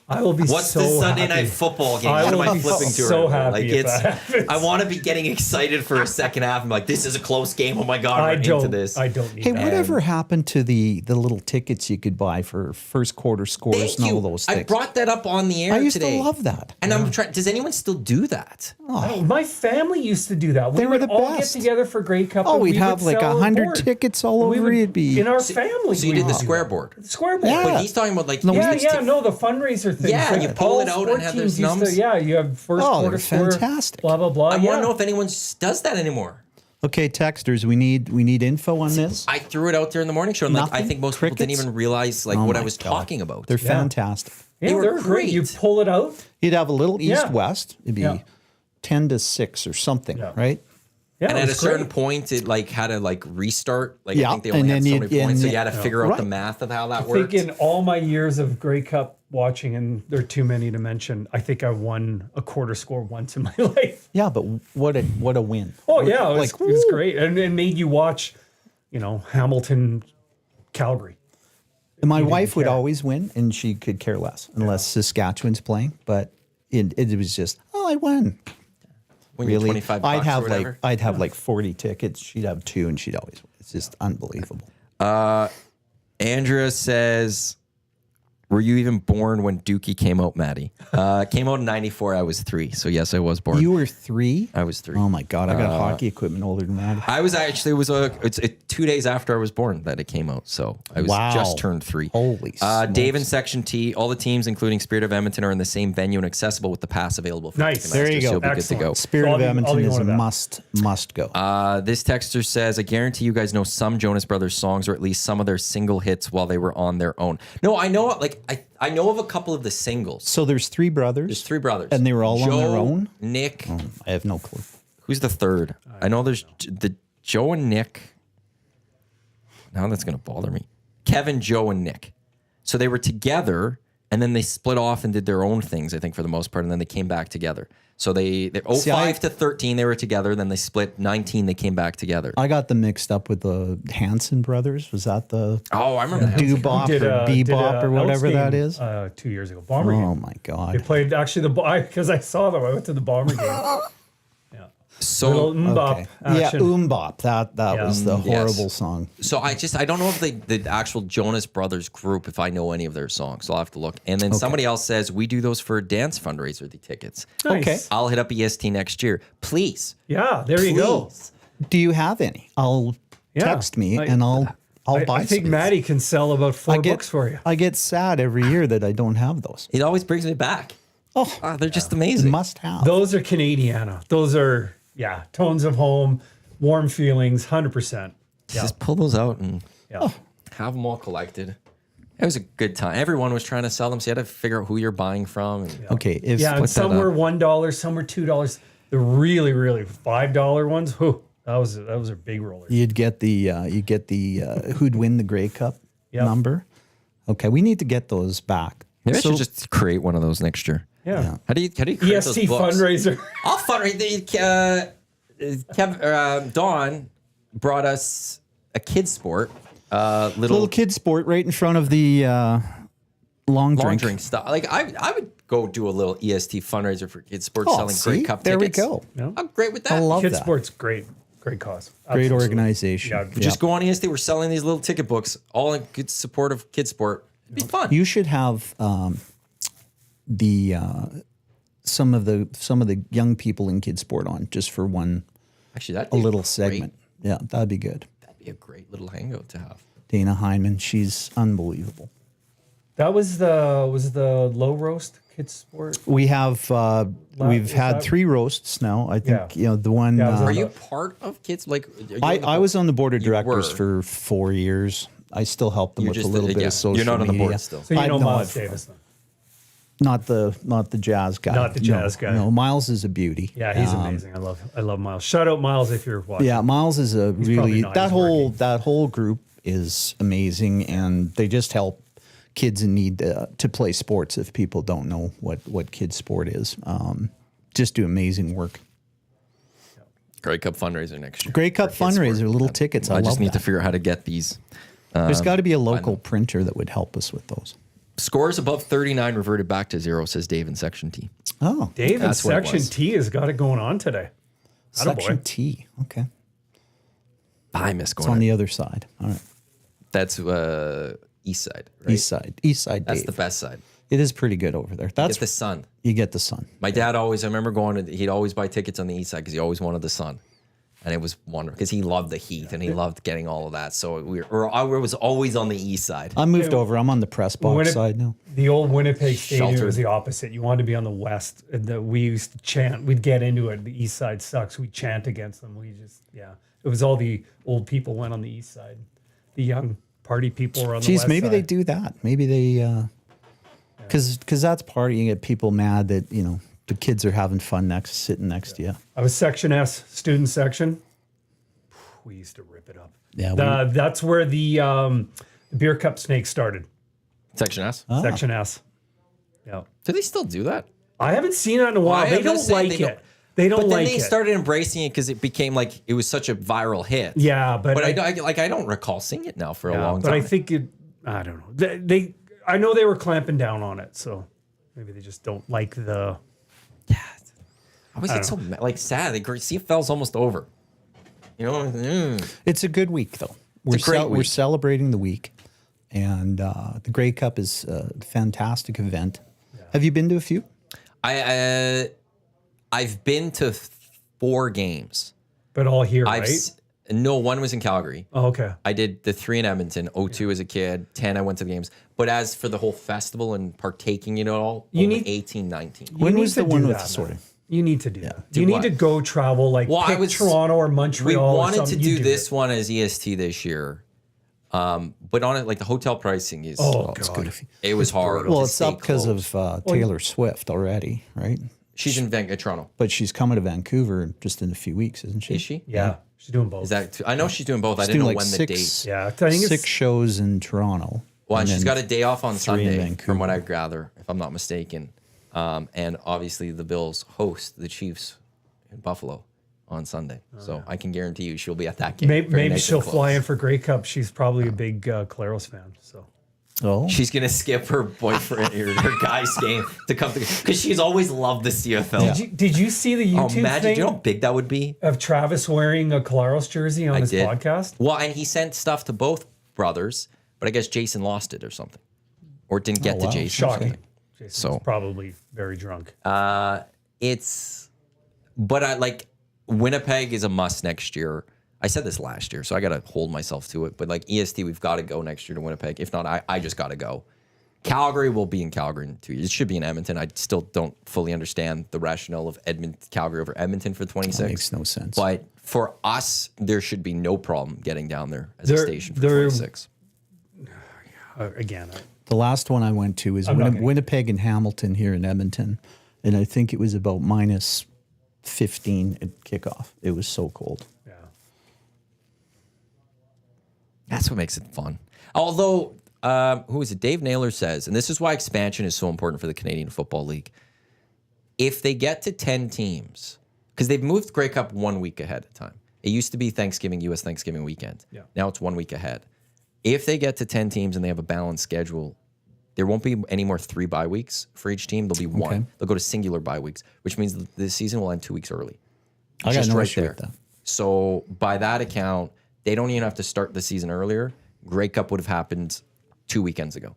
I will be What's so the Sunday happy. night football game? I What am will I be flipping to so right now? happy Like if that happens. I want to be getting excited for a second half. I'm like, this is a close game. Oh my god, I we're into don't. this. I don't need Hey, that. whatever happened to the little tickets you could buy for first quarter scores Thank and you. all those I things? brought that up on the air I used today. to love that. And I'm trying. Does anyone still do that? Oh, my family used to do that. We They were would the all best. get together for Grey Cup. Oh, and we'd we have would like sell a 100 board. tickets all We over. would- It'd be in our family. So you we did the would do scoreboard. that. Scoreboard. Yeah. But he's talking about like No, you Yeah, used yeah, to- no, the fundraiser thing. Yeah, you pull it out and have those numbers. Yeah, you have first Oh, quarter they're score, fantastic. blah blah blah. I yeah. want to know if anyone does that anymore. Okay, texters, we need info on this. I threw it out there in the morning show, and like I Nothing? think most people didn't Crickets? even realize like Oh what I my was God. talking about. They're fantastic. yeah, they were they're great. You great. pull it out. You'd have a little Yeah. east-west. It'd be Yeah. 10-6 or something, Yeah. right? Yeah, And it at a was certain great. point, it like had to like restart. Like I Yeah, think they only and had then so you- many points, so and- you had to figure out the Right. math of how that I think worked. in all my years of Grey Cup watching, and there are too many to mention, I think I won a quarter score once in my life. Yeah, but what a win. Oh yeah, it was, Like, it was woo. great, and it made you watch, Hamilton, Calgary. My wife would care. always win, and she could care less unless Saskatchewan's playing. But it was just, I won. when you're Really, 25 bucks I'd have or whatever. I'd have like 40 tickets. She'd have 2, and she'd always win. It's just unbelievable. Andrea says, were you even born when Dookie came out, Maddie? Came out in 94. I was 3. So yes, I was born. You were 3. I was 3. Oh my God, I got hockey equipment older than that. I was actually, it's 2 days after I was born that it came out. So I was Wow. just turned 3. Holy Dave in smokes. Section T, all the teams, including Spirit of Edmonton, are in the same venue and accessible with the pass available for Nice. Ticketmaster, There you so go. you'll be good to Excellent. go. Spirit So I'll of be Edmonton going is to a that. must go. This texter says, I guarantee you guys know some Jonas Brothers songs or at least some of their single hits while they were on their own. No, I know, like, I know of a couple of the singles. So there's 3 brothers. There's 3 brothers. And they were all on their Joe, own? Nick. I have no clue. Who's the third? I know there's the Joe and Nick. Now that's going to bother me. Kevin, Joe, and Nick. So they were together, and then they split off and did their own things, I think, for the most part, and then they came back together. So they 05 to 13, they were together. Then they split 19, they came back together. I got them mixed up with the Hanson brothers. Was that the Oh, I remember that. Doobop or Bebop or whatever that is? 2 years ago, Bomber Oh game. my They God. played actually because I saw them. I went to the Bomber game. Yeah, So little mbop Okay. Yeah, action. Umbop. That Yeah. was the Yes. horrible song. So I don't know if the actual Jonas Brothers group, if I know any of their songs. So I'll have to look. And then somebody else says, we do those for a dance fundraiser, the tickets. Nice. Okay. I'll hit up EST next year. Please. Yeah, there you go. Please. Do you have any? I'll Yeah. text me I- and I'll buy I think some. Maddie can sell about 4 I get, books for you. I get sad every year that I don't have those. It always brings me back. Oh, They're just amazing. must have. Those are Canadiana. Those are tones of home, warm feelings, 100%. Yeah, Just pull those out and yeah. have them all collected. It was a good time. Everyone was trying to sell them, so you had to figure out who you're buying from. And Okay, if Yeah, and Split that some were up. $1, some were $2. The really, really $5 ones. Whew, those are big rollers. you'd get the who'd win the Grey Cup Yep. number. Okay, we need to get those back. maybe So- I should just create one of those next year. Yeah. How do you create EST those books? fundraiser. I'll fundraise. Dawn brought us a kid sport, little kid sport right in front of the long long drink. drink stuff. Like I would go do a little EST fundraiser for kids sports, Oh, selling see? Grey Cup There we tickets. go. Yeah. I'm great with that. I love Kid that. sports, great cause. Great Absolutely. organization. Yeah, Just go on EST. We're selling these little ticket books, all in good support of kid sport. It'd be fun. You should have the some of the young people in kid sport on just for one Actually, that'd a be little great. segment. Yeah, that'd be good. That'd be a great little hangout to have. Dana Hyman, she's unbelievable. That was the low roast kids sport. We have we've had that- 3 roasts now. I think Yeah. the one. Yeah, I was on Are the- you part of kids? Like, are you I was on the board of directors were. for 4 years. I still help them You're with a just little the- bit yeah, of social you're not on the media. board still. So you I know know Miles I've- Davis then. Not the jazz guy. Not the jazz guy. No, Miles is a beauty. Yeah, he's amazing. I love Miles. Shout out Miles if you're watching. Yeah, Miles is a probably really not, that he's whole working. that whole group is amazing, and they just help kids in need to play sports. If people don't know what kids sport is, just do amazing work. Grey Cup fundraiser next year. Grey Cup for kids fundraiser, sport. little tickets. I I love just need to that. figure out how to get these. There's got to be a local printer that would help us with those. Scores above 39 reverted back to 0, says Dave in Section T. Oh, Dave in That's what it Section was. T has got it going on today. Section Attaboy. T. Okay, I miss it's going on on the other side. All right, That's East Side, right? east side. That's Dave. the best side. It is pretty good over there. That's Get the sun. you get the sun. My dad always, I remember going, he'd always buy tickets on the East Side because he always wanted the sun. And it was wonderful because he loved the heat and he loved getting all of that. So I was always on the East Side. I moved over. I'm on the press box When it- side now. The old Winnipeg Stadium Sheltered. was the opposite. You wanted to be on the west. We used to chant. We'd get into it. The east side sucks. We chant against them. It was all the old people went on the east side. The young party people were on the Geez, west maybe they side. do that. Maybe they, because that's part. You get people mad that the kids are having fun sitting next to you. I was Section S, student section. We used to rip it up. Yeah, That's where the beer cup snake started. Section S. Section S. Yeah. Do they still do that? I haven't seen it in a while. I They am not don't saying like they it. don't- They don't But then like they it. started embracing it because it became like it was such a viral hit. Yeah, but I don't recall seeing it now for a long but time. I think I don't know. I know they were clamping down on it, so maybe they just don't like the. I always get so sad. The CFL's almost over. You know, it's a good week though. a great We're week. celebrating the week, and the Grey Cup is a fantastic event. Have you been to a few? I've been to 4 games. But all here, I've right? No, one was in Calgary. Oh, okay. I did the 3 in Edmonton, 02 as a kid, 10 I went to the games. But as for the whole festival and partaking in it all, You only need- 18, 19. When You was need the to one do with that, the sword? man. You need to do that. Do You need what? to go travel like Well, pick Toronto or We Montreal. or wanted to something. do You this it. one as EST this year. But on it, like the hotel pricing is, Oh, It's God. good if you- it was hard. Well, to it's stay up because close. of Taylor Swift already, right? She's in Toronto. But she's coming to Vancouver just in a few weeks, isn't she? Is she? Yeah, she's doing both. Is that? I know she's doing both. I She's didn't know doing when like the six, date. Yeah, I think it's 6 shows in Toronto. Well, and and she's then got a day off on 3 in Sunday, Vancouver. from what I gather, if I'm not mistaken. And obviously, the Bills host the Chiefs in Buffalo on Sunday, so I can guarantee you she'll be at that game. Maybe, Very maybe nice she'll and close. fly in for Grey Cup. She's probably a big Claros fan. So Oh, She's gonna skip her boyfriend or her guy's game to come to because she's always loved the CFL. did you see the Oh, YouTube imagine thing you know how big that would be. of Travis wearing a Claros jersey on his did. podcast? Well, and he sent stuff to both brothers, but I guess Jason lost it or something, or it didn't get to wow. Jason. or Shocking. something. Jason's So- probably very drunk. But I like Winnipeg is a must next year. I said this last year, so I got to hold myself to it. But like EST, we've got to go next year to Winnipeg. If not, I just got to go. Calgary will be in Calgary in 2 years. It should be in Edmonton. I still don't fully understand the rationale of Calgary over Edmonton for 26. makes no sense. But for us, there should be no problem getting down there as a There- station for there- 26. Again, the last one I went to was I'm not gonna- Winnipeg and Hamilton here in Edmonton, and I think it was about minus 15 at kickoff. It was so cold. yeah. That's what makes it fun. Although, who is it? Dave Naylor says, and this is why expansion is so important for the Canadian Football League. If they get to 10 teams, because they've moved Grey Cup 1 week ahead of time. It used to be Thanksgiving, U.S. Thanksgiving weekend. Yeah. Now it's 1 week ahead. If they get to 10 teams and they have a balanced schedule, there won't be any more 3 bye weeks for each team. There'll be one. Okay. They'll go to singular bye weeks, which means the season will end 2 weeks early. I got Just no right issue there. with that. So by that account, they don't even have to start the season earlier. Grey Cup would have happened 2 weekends ago.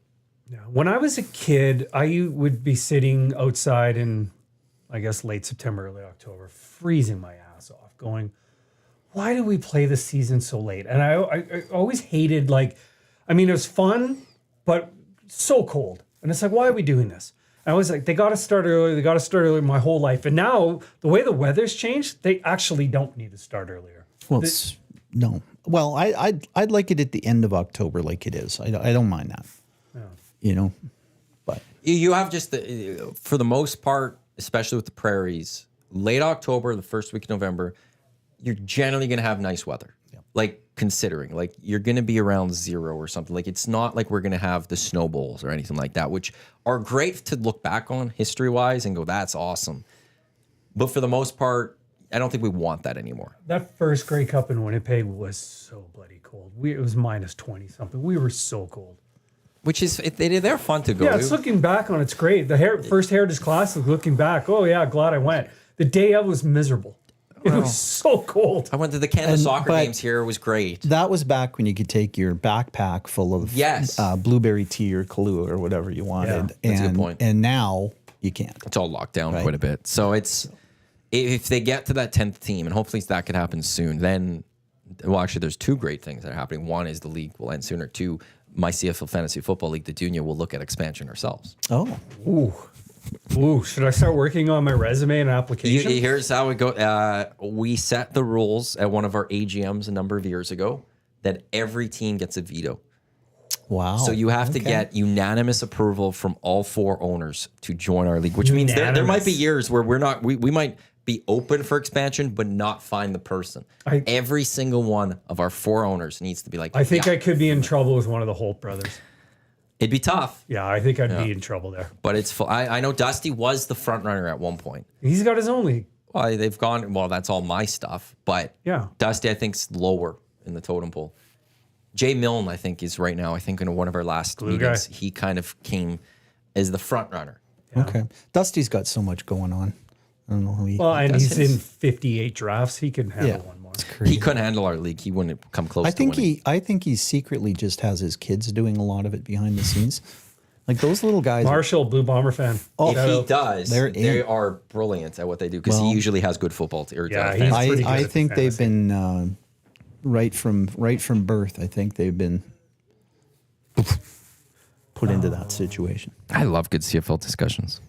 Yeah. When I was a kid, I would be sitting outside in, I guess, late September, early October, freezing my ass off, going, why do we play the season so late? And I always hated, like, I mean, it was fun, but so cold. And it's like, why are we doing this? And I was like, they got to start earlier. They got to start earlier my whole life. And now the way the weather's changed, they actually don't need to start earlier. Well, no. Well, I'd like it at the end of October, like it is. I don't mind that. Yeah. You know, but You have just for the most part, especially with the prairies, late October, the first week of November, you're generally going to have nice weather. Yeah. Like considering, like you're going to be around 0 or something. Like it's not like we're going to have the snow bowls or anything like that, which are great to look back on history wise and go, that's awesome. But for the most part, I don't think we want that anymore. That first Grey Cup in Winnipeg was so bloody cold. It was minus 20 something. We were so cold. Which is, they're fun to go Yeah, to. it's looking back on it's great. The first Heritage Classic, looking back, oh yeah, glad I went. The day of was miserable. It was so cold. I went to the Canada soccer but games here. It was great. that was back when you could take your backpack full of Yes. blueberry tea or Kahlua or whatever you wanted. that's a good and, point. And now you can't. It's all locked down quite a bit. So it's, if they get to that 10th team, and hopefully that could happen soon, then, well, actually, there's two great things that are happening. One is the league will end sooner. Two, my CFL Fantasy Football League, the junior, will look at expansion ourselves. Oh, Ooh, should I start working on my resume and application? Here's how it goes. We set the rules at one of our AGMs a number of years ago that every team gets a veto. wow. So you have to get unanimous approval from all 4 owners to join our league, which means there might be years where we might be open for expansion, but not find the person. Every single one of our 4 owners needs to be like, I think I could be in trouble with one of the Holt brothers. it'd be tough, Yeah, I think I'd be in trouble there. but it's full. I know Dusty was the front runner at one point. He's got his own league. Well, they've gone, well, that's all my stuff, but Yeah. Dusty, I think's lower in the totem pole. Jay Milne, I think, is right now, I think in one of our last meetings, he kind of came as the front runner. Okay. Dusty's got so much going on. I don't know how he. Well, and does he's his- in 58 drafts. He can handle one more. He couldn't handle our league. He wouldn't come close I to think winning. I think he secretly just has his kids doing a lot of it behind the scenes. Like those little guys. Marshall, Blue Bomber fan. If he does, They're they in. are brilliant at what they do because he usually has good football. Yeah, he's fantasy. pretty good I at think they've fantasy. been right from birth. I think they've been put into that situation. I love good CFL discussions.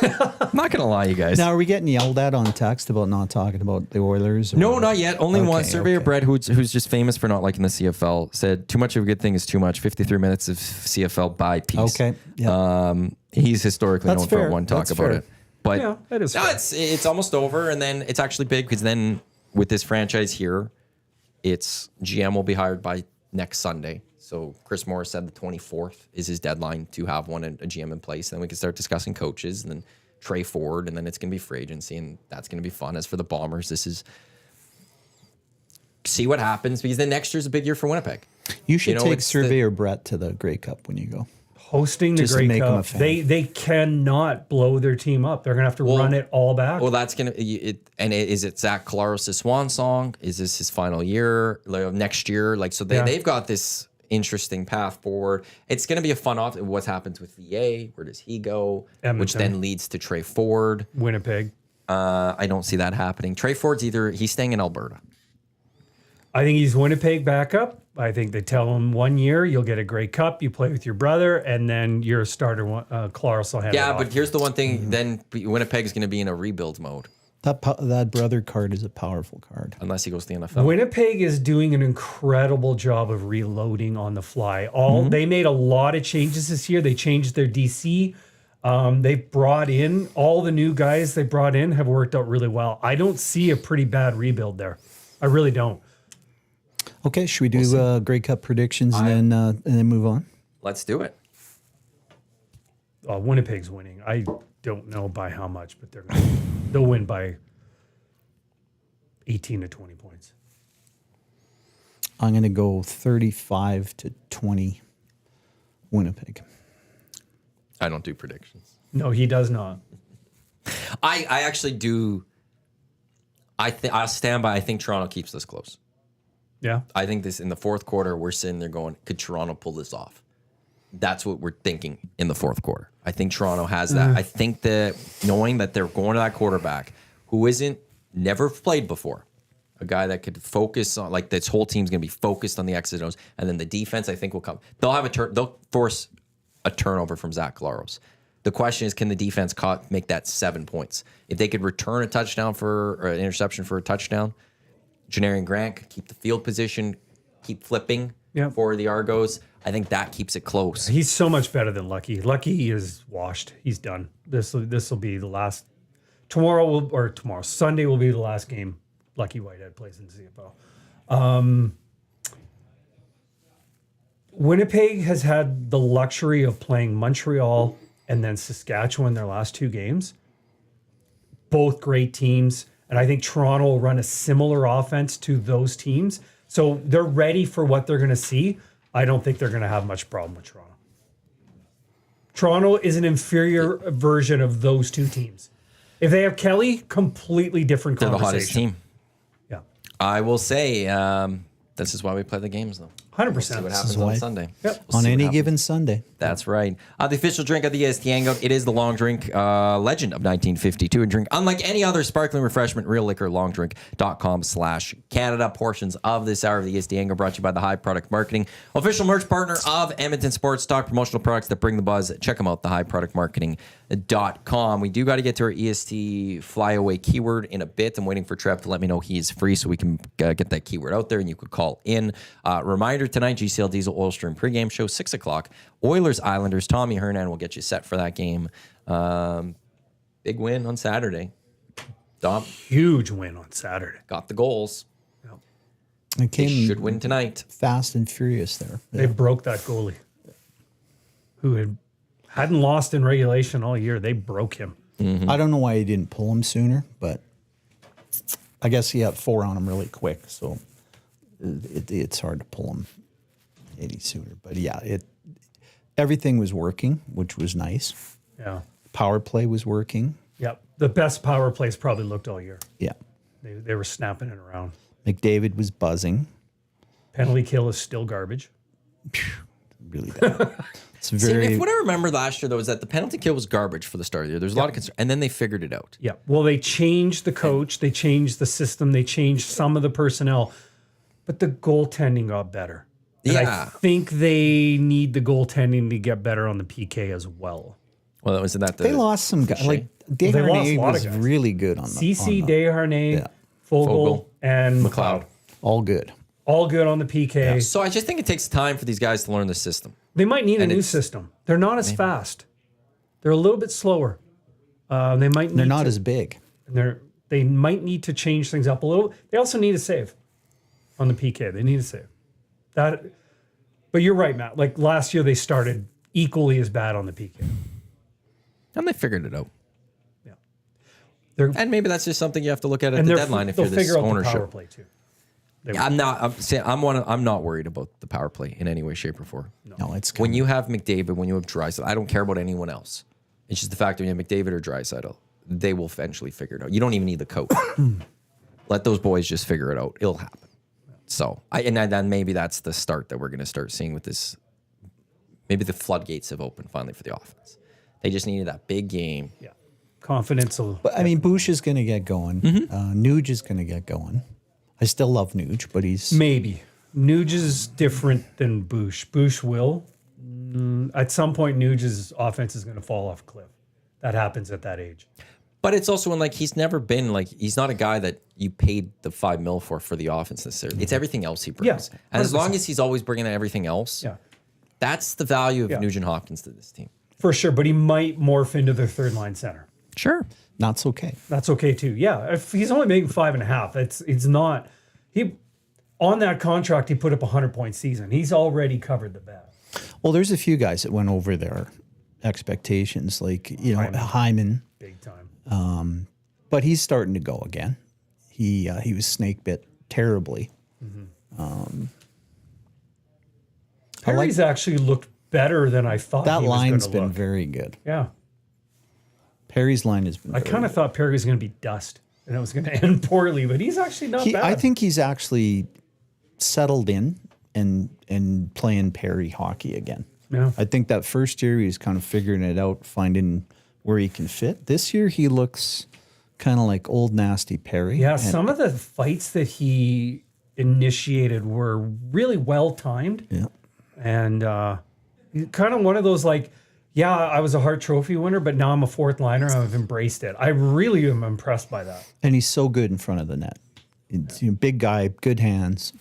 I'm not gonna lie, you guys. Now, are we getting yelled at on text about not talking about the Oilers? Or- No, not yet. Only one. Okay, Surveyor okay. Brett, who's just famous for not liking the CFL, said too much of a good thing is too much. 53 minutes of CFL by piece. Okay, yeah. He's historically That's known for fair. one talk That's about fair. it. But Yeah, that is no, fair. it's almost over, and then it's actually big because then with this franchise here, it's GM will be hired by next Sunday. So Chris Morris said the 24th is his deadline to have a GM in place. Then we can start discussing coaches, and then Trey Ford, and then it's going to be free agency, and that's going to be fun. As for the Bombers, this is see what happens because then next year's a big year for Winnipeg. You should take it's the- Surveyor Brett to the Grey Cup when you go. Hosting the Just to Grey make him a Cup, fan. they cannot blow their team up. They're going to have to run it all back. Well, that's gonna. Is it Zach Collaros' swan song? Is this his final year? Like, next year, like so they've got this interesting path forward. It's gonna be a fun off. What happens with VA? Where does he go? Which Edmonton. then leads to Trey Ford. Winnipeg. I don't see that happening. Trey Ford's he's staying in Alberta. I think he's Winnipeg backup. I think they tell him 1 year you'll get a Grey Cup, you play with your brother, and then you're a starter. Claros will handle it Yeah, off. but here's the one thing. Then Winnipeg's gonna be in a rebuild mode That brother card is a powerful card. unless he goes to the NFL. Winnipeg is doing an incredible job of reloading on the fly. They made a lot of changes this year. They changed their DC. They brought in all the new guys they brought in have worked out really well. I don't see a pretty bad rebuild there. I really don't. Okay, should we do Grey Cup predictions and then move on? Let's do it. Winnipeg's winning. I don't know by how much, but they'll win by 18 to 20 points. I'm going to go 35-20 Winnipeg. I don't do predictions. No, he does not. I actually do. I'll stand by. I think Toronto keeps this close. Yeah. I think this in the fourth quarter, we're sitting there going, could Toronto pull this off? That's what we're thinking in the fourth quarter. I think Toronto has that. I think that knowing that they're going to that quarterback who never played before, a guy that could focus on, like this whole team's going to be focused on the X's and O's, and then the defense I think will come. They'll have they'll force a turnover from Zach Collaros. The question is, can the defense make that 7 points? If they could return a touchdown or an interception for a touchdown, Janarian Grant could keep the field position, keep flipping for the Argos. I think that keeps it close. He's so much better than Lucky. Lucky is washed. He's done. This will be the last. Sunday will be the last game Lucky Whitehead plays in CFL. Winnipeg has had the luxury of playing Montreal and then Saskatchewan their last 2 games. Both great teams. And I think Toronto will run a similar offense to those teams. So they're ready for what they're going to see. I don't think they're going to have much problem with Toronto. Toronto is an inferior version of those 2 teams. If they have Kelly, completely different They're conversation. the hottest team. Yeah. I will say, this is why we play the games, though. 100%. See what happens on Sunday. Yep. We'll On see what any happens. given Sunday. That's right. The official drink of the EST Hangout, it is the long drink, legend of 1952. And drink unlike any other sparkling refreshment, real liquor, longdrink.com/Canada. Portions of this hour of the EST Hangout brought to you by the High Product Marketing, official merch partner of Edmonton Sports Stock, promotional products that bring the buzz. Check them out, thehighproductmarketing.com. We do got to get to our EST flyaway keyword in a bit. I'm waiting for Trev to let me know he's free so we can get that keyword out there and you could call in. Reminder tonight, GCL Diesel Oil Stream pregame show, 6 o'clock. Oilers Islanders. Tommy Hernan will get you set for that game. Big win on Saturday. Dom Huge win on Saturday. got the goals. It They came should win tonight. fast and furious there. They broke that goalie who hadn't lost in regulation all year. They broke him. I don't know why he didn't pull him sooner, but I guess he had 4 on him really quick, so it's hard to pull him any sooner. But yeah, everything was working, which was nice. Yeah. Power play was working. Yep. The best power plays probably looked all year. Yeah. They were snapping it around. McDavid was buzzing. Penalty kill is still garbage. Really bad. It's See, very. if what I remember last year, though, is that the penalty kill was garbage for the start of the year. There's a lot of concern, and then they figured it out. Yeah. Well, they changed the coach, they changed the system, they changed some of the personnel, but the goaltending got better. And Yeah. I think they need the goaltending to get better on the PK as well. Well, wasn't that the They lost some guys. Like They lost a Desharnais lot of was guys. really good on the. CC, on the- Desharnais, Yeah. Fogle, and McLeod. all good. All good on the PK. So I just think it takes time for these guys to learn the system. They might need a And new it's- system. They're not as fast. They're a little bit slower. They might need They're not to, as big. they might need to change things up a little. They also need a save on the PK. They need a save. But you're right, Matt. Like last year, they started equally as bad on the PK. And they figured it out. Yeah, And maybe that's just something you have to look at and the they're- deadline if they'll you're this figure out the power ownership. play too. I'm not worried about the power play in any way, shape, or form. No, it's When you have McDavid, when you have Draisaitl, I don't care about anyone else. It's just the fact that when you have McDavid or Draisaitl, they will eventually figure it out. You don't even need the coach. Let those boys just figure it out. It'll happen. So, then maybe that's the start that we're going to start seeing with this. Maybe the floodgates have opened finally for the offense. They just needed that big game. Yeah, confidence. But I mean, Bush is going to get going. Nuge is going to get going. I still love Nuge, but he's Maybe. Nuge is different than Bush. Bush will. At some point, Nuge's offense is going to fall off a cliff. That happens at that age. But it's also when he's never been he's not a guy that you paid the $5 million for the offense necessarily. It's everything else he brings. Yeah, And as 100%. long as he's always bringing everything else, Yeah, that's the value of Yeah. Nugent Hopkins to this team. for sure. But he might morph into their third line center. Sure. not okay. That's okay too. Yeah, if he's only making 5.5, it's not. He on that contract he put up a 100-point season. He's already covered the bet. Well, there's a few guys that went over their expectations, like Hyman, Big time. but he's starting to go again. He was snake bit terribly. Perry's actually looked better than I thought. That he was line's gonna been look. very good. Yeah. Perry's line has been. I kind of thought Perry was going to be dust and it was going to end poorly, but he's actually not bad. I think he's actually settled in and playing Perry hockey again. Yeah. I think that first year he was kind of figuring it out, finding where he can fit. This year he looks kind of like old nasty Perry. Yeah, And some of the fights that he initiated were really well timed. yeah. And kind of one of those like, yeah, I was a Hart Trophy winner, but now I'm a fourth liner. I've embraced it. I really am impressed by that. And he's so good in front of the net. It's, big guy, good hands.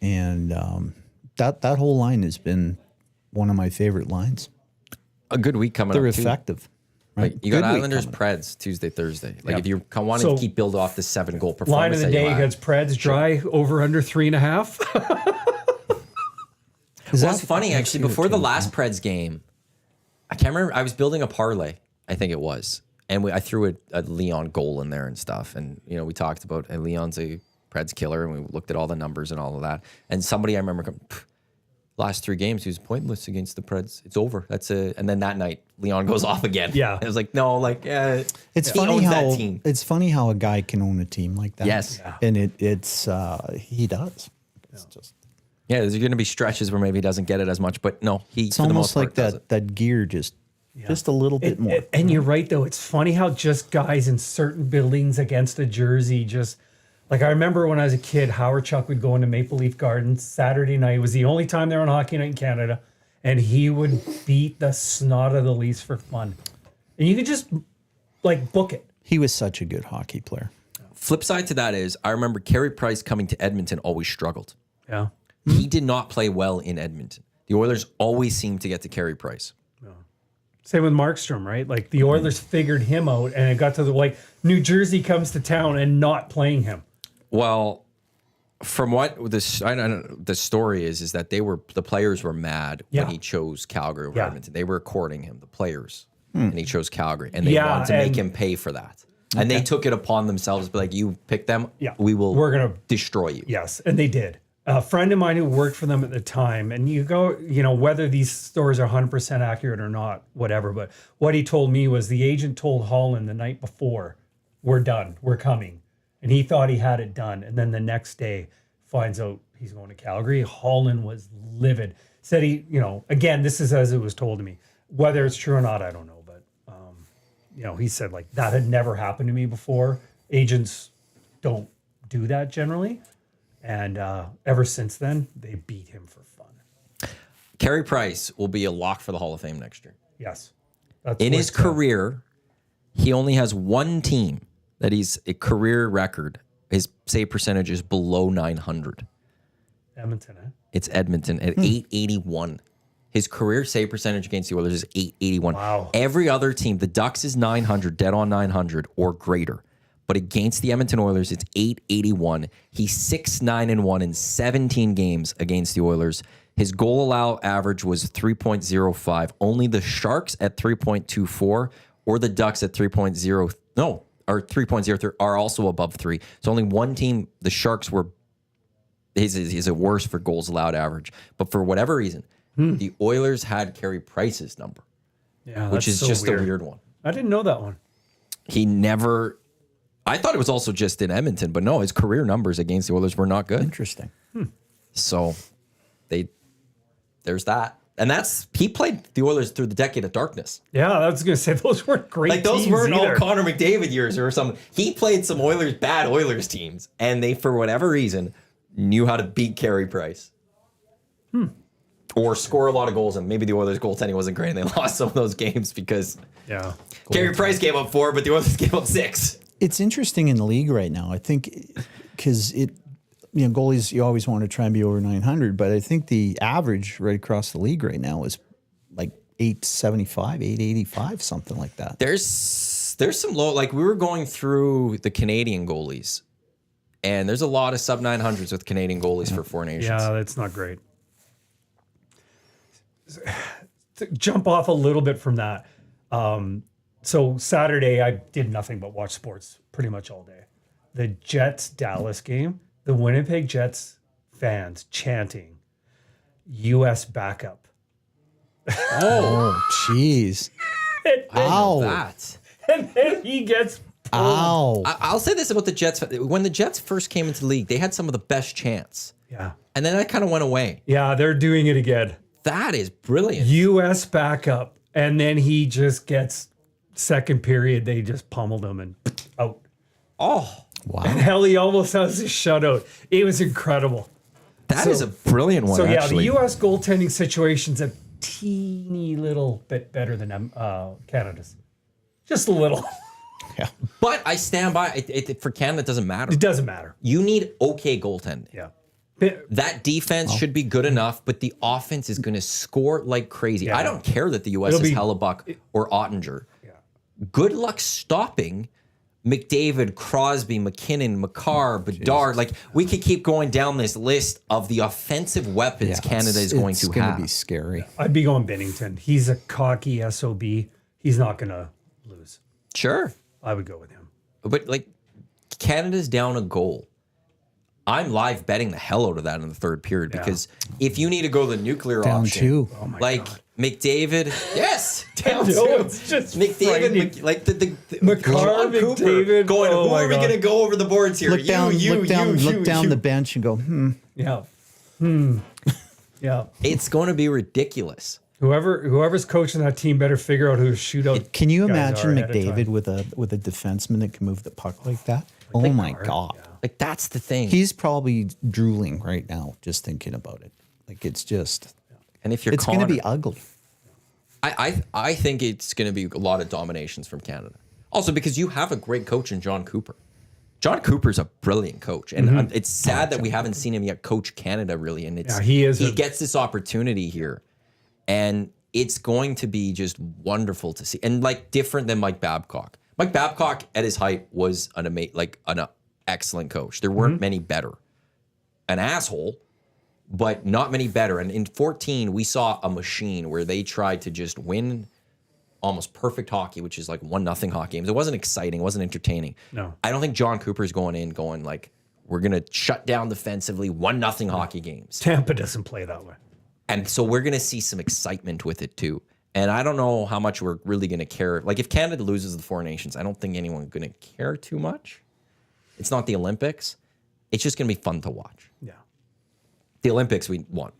And that whole line has been one of my favorite lines. A good week coming They're up, too. effective. Right? Like, you got Good week Islanders coming up. Preds Tuesday, Thursday. Like Yeah. if you want So, to keep build off the 7-goal performance, Line of the that you day had. against Preds, dry, over under 3.5. Well, it's funny actually. Before the last Preds game, I can't remember. I was building a parlay, I think it was, and I threw a Leon goal in there and stuff. And we talked about Leon's a Preds killer, and we looked at all the numbers and all of that. And somebody I remember going, last 3 games he was pointless against the Preds. It's over. That's it. And then that night Leon goes off again. Yeah, it was like no, like It's he funny owns how that team. it's funny how a guy can own a team like that. Yes. Yeah. And it's he does. It's just Yeah, there's going to be stretches where maybe he doesn't get it as much, but no, he. it's for the almost most like part, does it. that gear just a little bit more. And you're right, though. It's funny how just guys in certain buildings against a jersey just like I remember when I was a kid, Howard Chuck would go into Maple Leaf Gardens Saturday night. It was the only time they were on Hockey Night in Canada. And he would beat the snot of the Leafs for fun. And you could just like book it. He was such a good hockey player. Flip side to that is I remember Carey Price coming to Edmonton always struggled. Yeah. He did not play well in Edmonton. The Oilers always seemed to get to Carey Price. Same with Markstrom, right? Like the Oilers figured him out and it got to the like New Jersey comes to town and not playing him. Well, from what this I don't know, the story is that the players were mad when he chose Calgary over Edmonton. They were courting him, the players, and he chose Calgary, and they wanted to make him pay for that. And they took it upon themselves, but like you pick them, we're gonna destroy you. Yes, and they did. A friend of mine who worked for them at the time, and you go, whether these stories are 100% accurate or not, whatever. But what he told me was the agent told Holland the night before, "We're done, we're coming," and he thought he had it done. And then the next day, finds out he's going to Calgary. Holland was livid. Said he, again, this is as it was told to me. Whether it's true or not, I don't know. But he said like that had never happened to me before. Agents don't do that generally. And ever since then, they beat him for fun. Carey Price will be a lock for the Hall of Fame next year. Yes. That's in his career, he only has one team that he's a career record. His save percentage is below 900. Edmonton, It's Edmonton at 881. His career save percentage against the Oilers is 881. Wow. Every other team, the Ducks is 900, dead on 900 or greater. But against the Edmonton Oilers, it's 881. He's 6-9-1 in 17 games against the Oilers. His goal allow average was 3.05. Only the Sharks at 3.24 or the Ducks at 3.03 are also above 3. So only one team, the Sharks were is a worse for goals allowed average. But for whatever reason, the Oilers had Carey Price's number, which is so just weird. A weird one. I didn't know that one. He never... I thought it was also just in Edmonton, but no, his career numbers against the Oilers were not good. Interesting. So there's that. And he played the Oilers through the decade of darkness. Yeah, I was going to say, those weren't great like those teams weren't either. all Connor McDavid years or something. He played some bad Oilers teams, and they, for whatever reason, knew how to beat Carey Price. Or score a lot of goals, and maybe the Oilers' goaltending wasn't great, and they lost some of those games because Carey Price gave up 4, but the Oilers gave up 6. It's interesting in the league right now. I think because goalies, you always want to try and be over 900, but I think the average right across the league right now is like 875, 885, something like that. There's some low, like we were going through the Canadian goalies, and there's a lot of sub 900s with Canadian goalies for Four Nations. Yeah, that's not great. To jump off a little bit from that. So Saturday, I did nothing but watch sports pretty much all day. The Jets-Dallas game, the Winnipeg Jets fans chanting, U.S. backup. Oh, jeez. Ow. That. And then he gets pulled. Ow. I'll say this about the Jets. When the Jets first came into the league, they had some of the best chants. Yeah. And then that kind of went away. Yeah, they're doing it again. That is brilliant. U.S. backup. And then he just gets second period. They just pummeled him and out. Oh. Wow. And hell, he almost has a shutout. It was incredible. That is a brilliant one, So yeah, actually. the U.S. goaltending situation's a teeny little bit better than Canada's. Just a little. Yeah. But I stand by it. For Canada, it doesn't matter. It doesn't matter. You need okay goaltending. Yeah. That defense should be good enough, but the offense is going to score like crazy. Yeah. I don't care that the U.S. It'll is be- Hellebuck or Ottinger. Yeah. Good luck stopping McDavid, Crosby, McKinnon, McCarr, Bedard. Like, we could keep going down this list of the offensive weapons Canada is going to It's going have. to be scary. I'd be going Binnington. He's a cocky SOB. He's not going to lose. Sure. I would go with him. But, like, Canada's down a goal. I'm live betting the hell out of that in the third period because if you need to go the nuclear Down option, 2. Oh my like God. McDavid, yes, down No, two. it's just McDavid, frightening. like the McCarr, John Cooper McDavid, going. oh Who my are we God. going to go over the boards here? Look down you. the bench and go, Yeah. Yeah. It's going to be ridiculous. Whoever's coaching that team better figure out who to shoot out. Can you guys imagine are ahead of McDavid time. with a defenseman that can move the puck like that? Oh my God. Yeah. Like, that's the thing. He's probably drooling right now just thinking about it. Like, it's just, And if you're it's going to Connor, be ugly. I think it's going to be a lot of dominations from Canada. Also, because you have a great coach in John Cooper. John Cooper's a brilliant coach, and it's sad that we haven't seen him yet coach Canada really. And it's he is he a- gets this opportunity here, and it's going to be just wonderful to see. And like different than Mike Babcock. Mike Babcock at his height was an excellent coach. There weren't many better. An asshole, but not many better. And in 14, we saw a machine where they tried to just win almost perfect hockey, which is like 1-0 hockey games. It wasn't exciting. It wasn't entertaining. No. I don't think John Cooper's going like, we're going to shut down defensively 1-0 hockey games. Tampa doesn't play that way. And so we're going to see some excitement with it too. And I don't know how much we're really going to care. Like if Canada loses the Four Nations, I don't think anyone's going to care too much. It's not the Olympics. It's just going to be fun to watch. Yeah. The Olympics, we want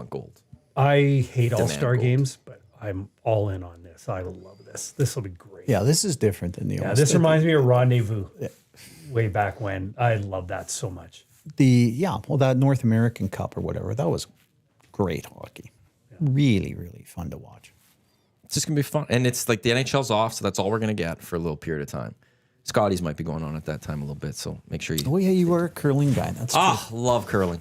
gold. I hate All-Star gold. games, but I'm all in on this. I love this. This will be great. Yeah, this is different than the Yeah, old this stuff. reminds me of Rendezvous way back when. I love that so much. That North American Cup or whatever, that was great hockey. Really, really fun to watch. It's just going to be fun. And it's like the NHL's off, so that's all we're going to get for a little period of time. Scotties might be going on at that time a little bit, so make sure you... Oh yeah, you were a curling guy. That's true. love curling.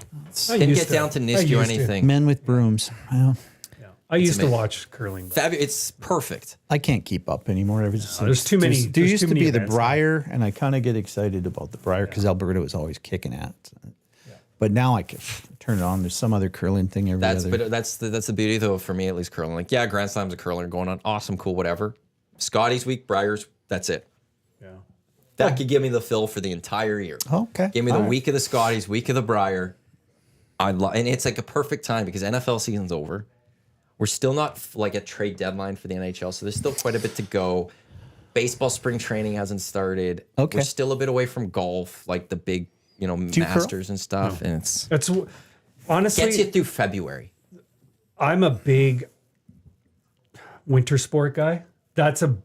I Didn't used get to. down to I NIST or used to. anything. Men with brooms. Yeah. Yeah. I used to amazing. watch curling. But It's perfect. I can't keep up anymore. there's too many- There there's used too to many be the events now. Briar, and I kind of get excited about the Briar because Alberta was always kicking at. But now I can turn it on. There's some other curling thing every other. But that's the beauty, though, for me, at least, curling. Like, yeah, Grand Slams of curling are going on. Awesome, cool, whatever. Scotties week, Briars, that's it. yeah. That could give me the fill for the entire year. Okay. Give me the All right. week of the Scotties, week of the Briar. And it's like a perfect time because NFL season's over. We're still not like a trade deadline for the NHL, so there's still quite a bit to go. Baseball spring training hasn't started. Okay. We're still a bit away from golf, like the big, you curl? Masters and stuff. And it's That's honestly, gets you through February. I'm a big winter sport guy. That's the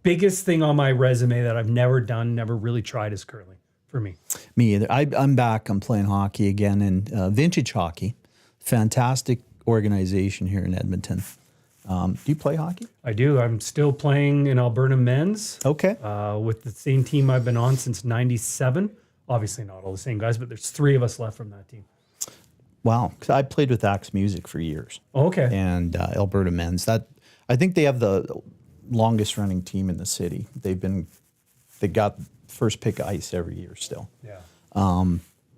biggest thing on my resume that I've never done, never really tried is curling for me. Me either. I'm back. I'm playing hockey again, and vintage hockey. Fantastic organization here in Edmonton. Do you play hockey? I do. I'm still playing in Alberta men's Okay. with the same team I've been on since '97. Obviously not all the same guys, but there's 3 of us left from that team. Wow. 'Cause I played with Axe Music for years. Okay. And Alberta men's. I think they have the longest running team in the city. They got first pick ice every year still. Yeah.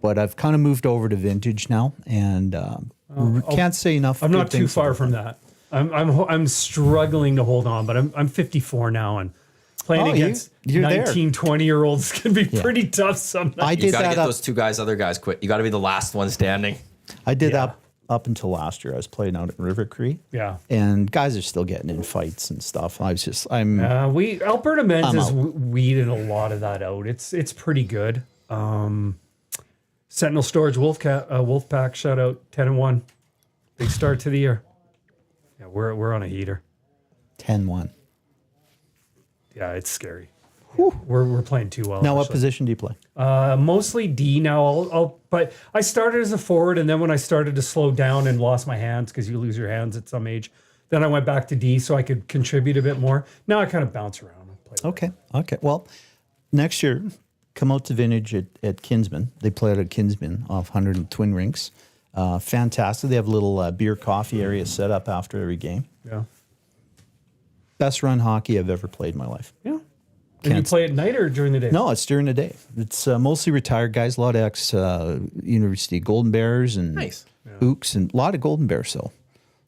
But I've kind of moved over to vintage now, and can't say enough. I'm good not too things far about from that. I'm struggling to hold on, but I'm 54 now, and playing Oh, against you're there. 19, 20-year-olds can be pretty tough sometimes. I You did got to that get up. those other guys quit. You got to be the last one standing. I did Yeah. that up until last year. I was playing out at River Cree. Yeah. And guys are still getting in fights and stuff. I'm Alberta men's I'm has out. weeded a lot of that out. It's pretty good. Sentinel Storage Wolfpack, shout out 10-1, big start to the year. Yeah, we're on a heater. 10-1. Yeah, it's scary. We're playing too well. Now, what actually. position do you play? Mostly D now. But I started as a forward, and then when I started to slow down and lost my hands, because you lose your hands at some age, then I went back to D so I could contribute a bit more. Now I kind of bounce around and play. Okay. Well, next year, come out to Vintage at Kinsman. They play out at Kinsman off 100 and Twin Rinks. Fantastic. They have a little beer coffee area set up after every game. Yeah. Best run hockey I've ever played in my life. Yeah. And you play at night or during the day? No, it's during the day. It's mostly retired guys, a lot of ex-University Golden Bears and Nice. Ooks, and a lot of Golden Bears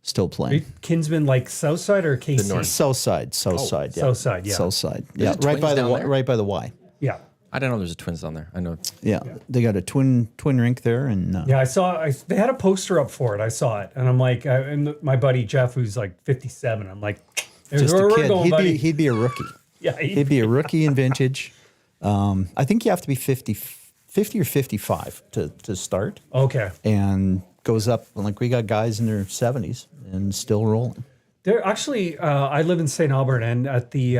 still playing. Kinsman, like Southside or KC? north. South side, yeah. South side, yeah. South side, There's yeah. a Twins down there? Right by the Y. Yeah. I don't know there's a Twins down there. I know. Yeah. They got a twin rink there, and Yeah, I saw. They had a poster up for it. I saw it, and I'm like, and my buddy Jeff, who's like 57, I'm like, "There's just where a we're kid. going, buddy." He'd be a rookie. Yeah, He'd be a rookie in Vintage. I think you have to be 50 or 55 to start, Okay. and goes up. Like we got guys in their 70s and still rolling. They're actually. I live in St. Albert, and at the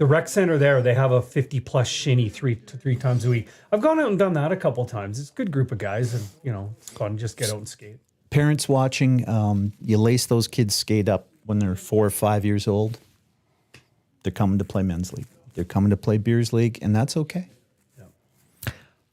rec center there, they have a 50+ shinny three times a week. I've gone out and done that a couple times. It's a good group of guys, and it's fun. Just get out and skate. Parents watching, you lace those kids' skate up when they're 4 or 5 years old. They're coming to play men's league. They're coming to play beers league, and that's okay.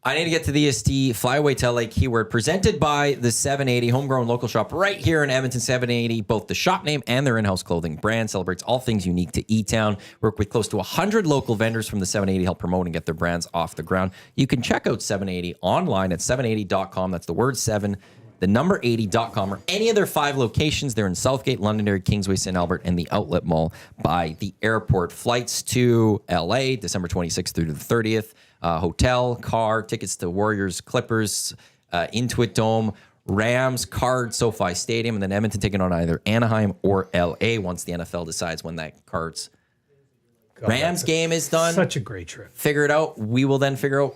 I need to get to the EST Flyway to LA keyword presented by the 780 homegrown local shop right here in Edmonton. 780, both the shop name and their in-house clothing brand, celebrates all things unique to E-Town. Work with close to 100 local vendors from the 780, help promote and get their brands off the ground. You can check out 780 online at 780.com. That's the word 7, the number 80.com, or any of their 5 locations. They're in Southgate, Londonderry, Kingsway, St. Albert, and the Outlet Mall by the airport. Flights to LA, December 26th through to the 30th. Hotel, car, tickets to Warriors, Clippers, Intuit Dome, Rams, Cards, SoFi Stadium, and then Edmonton taking on either Anaheim or LA once the NFL decides when that Cards Rams game is done. Such a great trip. Figure it out. We will then figure out.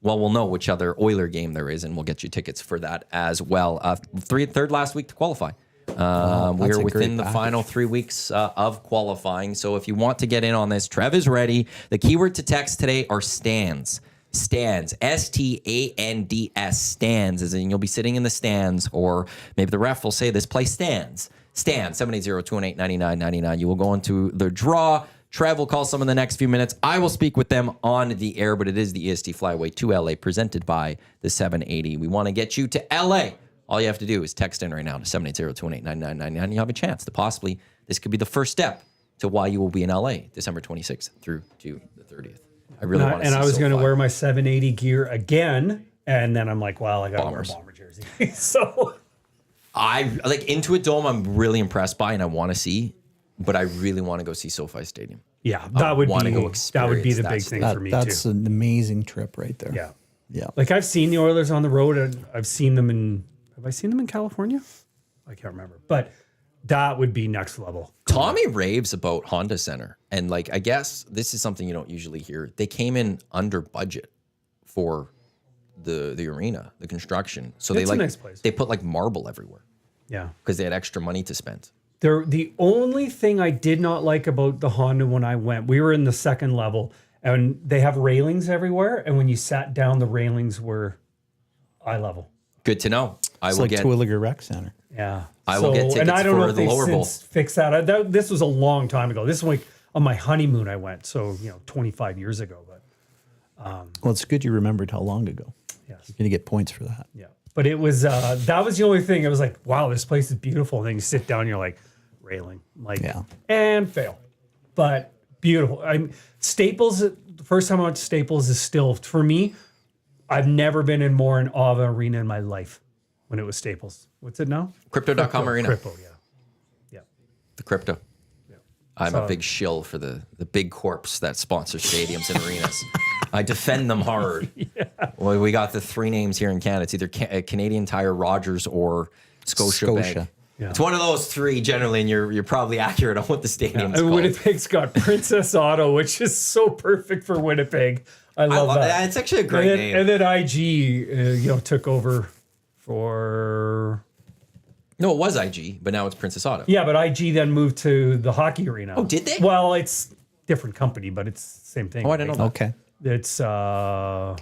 Well, we'll know which other Oiler game there is, and we'll get you tickets for that as well. Third last week to qualify. We're within the final 3 weeks of qualifying. So if you want to get in on this, Trev is ready. The keyword to text today are stands. Stands. STANDS. Stands. As in you'll be sitting in the stands, or maybe the ref will say this place stands. Stands. 780-218-9999. You will go into the draw. Trev will call some in the next few minutes. I will speak with them on the air, but it is the EST Flyway to LA presented by the 780. We want to get you to LA. All you have to do is text in right now to 780-218-9999. You have a chance to possibly, this could be the first step to why you will be in LA December 26th through to the 30th. I really want to see. And I was going to SoFi. wear my 780 gear again, and then I'm like, well, I got to wear a Bombers. bomber jersey. So I like Intuit Dome. I'm really impressed by, and I want to see, but I really want to go see SoFi Stadium. yeah, that would wanna go be the big experience thing that for me That's too. an amazing trip right there. Yeah. Yeah. Like I've seen the Oilers on the road, and I've seen them in. Have I seen them in California? I can't remember, but that would be next level. Tommy raves about Honda Center, and like I guess this is something you don't usually hear. They came in under budget for the arena, the construction. So It's they a nice place. they put like marble everywhere Yeah. because they had extra money to spend. The only thing I did not like about the Honda when I went, we were in the second level, and they have railings everywhere, and when you sat down, the railings were eye level. Good to know. I It's will like get. Terwilliger Rec Center. Yeah. I will get and tickets I don't know for if the they've lower bowl. since fixed that. This was a long time ago. This is like on my honeymoon I went, so 25 years ago. But Well, it's good you remembered how long ago. yes, You're going to get points for that. yeah. But it was that was the only thing. It was like, wow, this place is beautiful. And then you sit down, and you're like, railing, like, Yeah. and fail, but beautiful. Staples. The first time I went to Staples is still for me. I've never been in more in awe of an arena in my life when it was Staples. What's it now? Crypto.com arena. Crypto, yeah. The crypto. I'm a big shill for the big corps that sponsor stadiums and arenas. I defend them hard. Well, we got the 3 names here in Canada. It's either Canadian Tire, Rogers, or Scotiabank. Scotia. Yeah. It's one of those 3 generally, and you're probably accurate on what the stadium's And called. Winnipeg's got Princess Auto, which is so perfect for Winnipeg. I love that. It's actually a great name. And then IG, took over for. No, it was IG, but now it's Princess Auto. Yeah, but IG then moved to the hockey arena. Oh, did they? Well, different company, but it's the same thing. Oh, I didn't know that. Okay. It's no,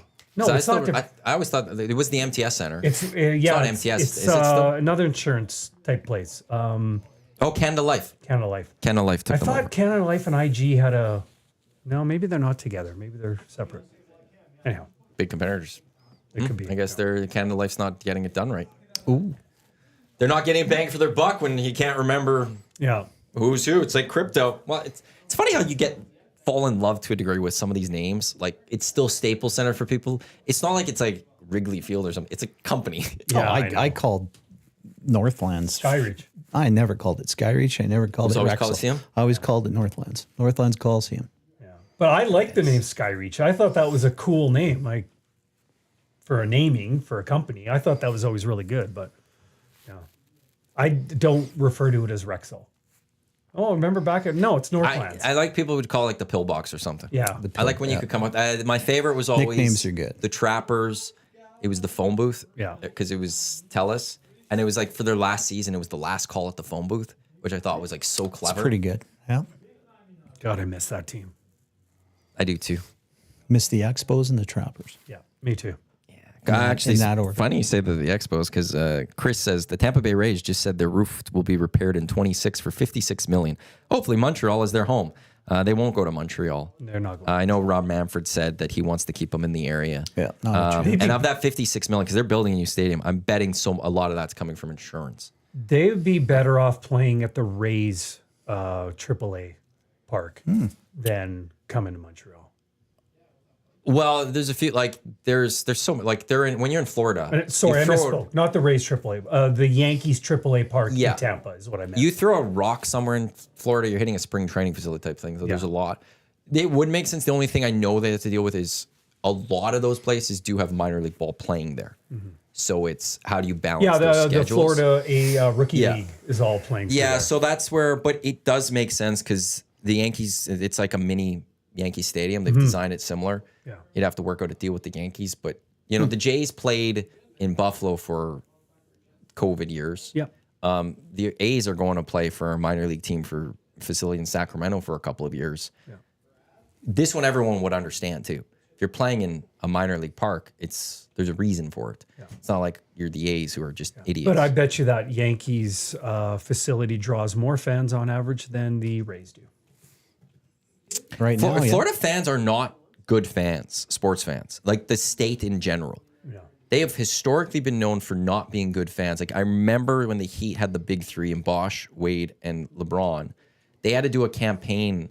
So it's not. I always thought that it was the MTS Center. It's not MTS. It's Is it still? another insurance type place. Oh, Canada Life. Canada Life. Canada Life took I them over. thought Canada Life and IG had a. No, maybe they're not together. Maybe they're separate. Anyhow, Big competitors. it could be. I guess Canada Life's not getting it done right. Ooh. They're not getting bang for their buck when you can't remember Yeah. who's who. It's like crypto. Well, it's funny how you fall in love to a degree with some of these names. Like it's still Staples Center for people. It's not like it's like Wrigley Field or something. It's a company. Yeah, I called Northlands. Skyreach. I never called it Skyreach. I never called Was it always Rexall. Coliseum? I always called it Northlands. Northlands Coliseum. Yeah. But I like the name Skyreach. I thought that was a cool name, like for a naming for a company. I thought that was always really good, but yeah. I don't refer to it as Rexall. Oh, remember back at it's Northlands. I like people would call it like the pillbox or something. Yeah. I like when you could come up. My favorite was always Nicknames are good. The Trappers. It was the phone booth. Yeah. Because it was TELUS, and it was like for their last season, it was the last call at the phone booth, which I thought was like so clever. Pretty good. Yeah. God, I miss that team. I do too. Miss the Expos and the Trappers. Yeah, me too. Actually, in that it's order. funny you say the Expos because Chris says the Tampa Bay Rays just said their roof will be repaired in 26 for $56 million. Hopefully, Montreal is their home. They won't go to Montreal. They're not going. I know Rob Manfred said that he wants to keep them in the area. Yeah. Not a trade. And of that $56 million, because they're building a new stadium, I'm betting a lot of that's coming from insurance. They would be better off playing at the Rays AAA park than coming to Montreal. Well, there's a few there's so much when you're in Florida. Sorry, I you throw- misspoke. Not the Rays AAA. The Yankees AAA park Yeah. in Tampa is what I meant. You throw a rock somewhere in Florida, you're hitting a spring training facility type thing. So there's a lot. It would make sense. The only thing I know they have to deal with is a lot of those places do have minor league ball playing there. So it's how do you balance those the schedules? Florida rookie Yeah. league is all playing. through Yeah, there. so that's where, but it does make sense because the Yankees, it's like a mini Yankee Stadium. They've designed it similar. Yeah. You'd have to work out a deal with the Yankees, but the Jays played in Buffalo for COVID years. Yeah. The A's are going to play for a minor league team for facility in Sacramento for a couple of years. Yeah. This one everyone would understand too. If you're playing in a minor league park, there's a reason for it. Yeah. It's not like you're the A's who are just idiots. But I bet you that Yankees facility draws more fans on average than the Rays do. Right now, yeah. Florida fans are not good fans, sports fans, like the state in general. Yeah. They have historically been known for not being good fans. Like I remember when the Heat had the big three in Bosch, Wade, and LeBron, they had to do a campaign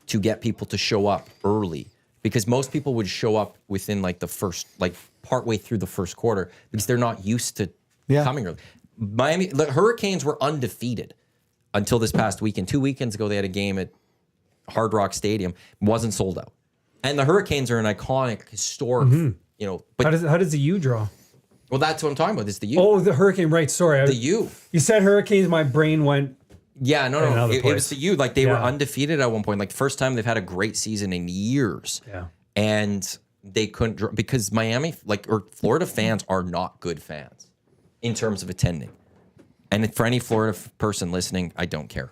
to get people to show up early because most people would show up within like the first, like partway through the first quarter because they're not used to coming early. The Hurricanes were undefeated until this past weekend. 2 weekends ago, they had a game at Hard Rock Stadium, wasn't sold out. And the Hurricanes are an iconic, historic, but How does the U draw? well, that's what I'm talking about. It's the U. Oh, the Hurricane, right. Sorry. The U. You said Hurricanes, my brain went, Yeah, no. Another It place. was the U. Like they were Yeah. undefeated at one point. Like first time they've had a great season in years. Yeah. And they couldn't because Miami, or Florida fans are not good fans in terms of attending. And for any Florida person listening, I don't care.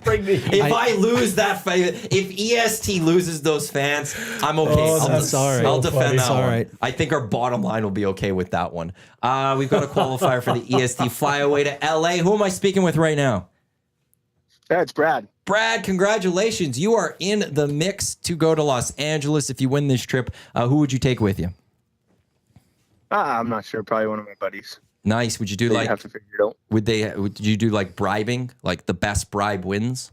bring me. If I lose that fight, if EST loses those fans, I'm okay. that's all right. I'll defend It's that all one. right. I think our bottom line will be okay with that one. We've got a qualifier for the EST flyaway to LA. Who am I speaking with right now? Yeah, it's Brad. Brad, congratulations. You are in the mix to go to Los Angeles. If you win this trip, who would you take with you? I'm not sure. Probably one of my buddies. Nice. Would you do You like, have to figure it out. would you do like bribing? Like the best bribe wins?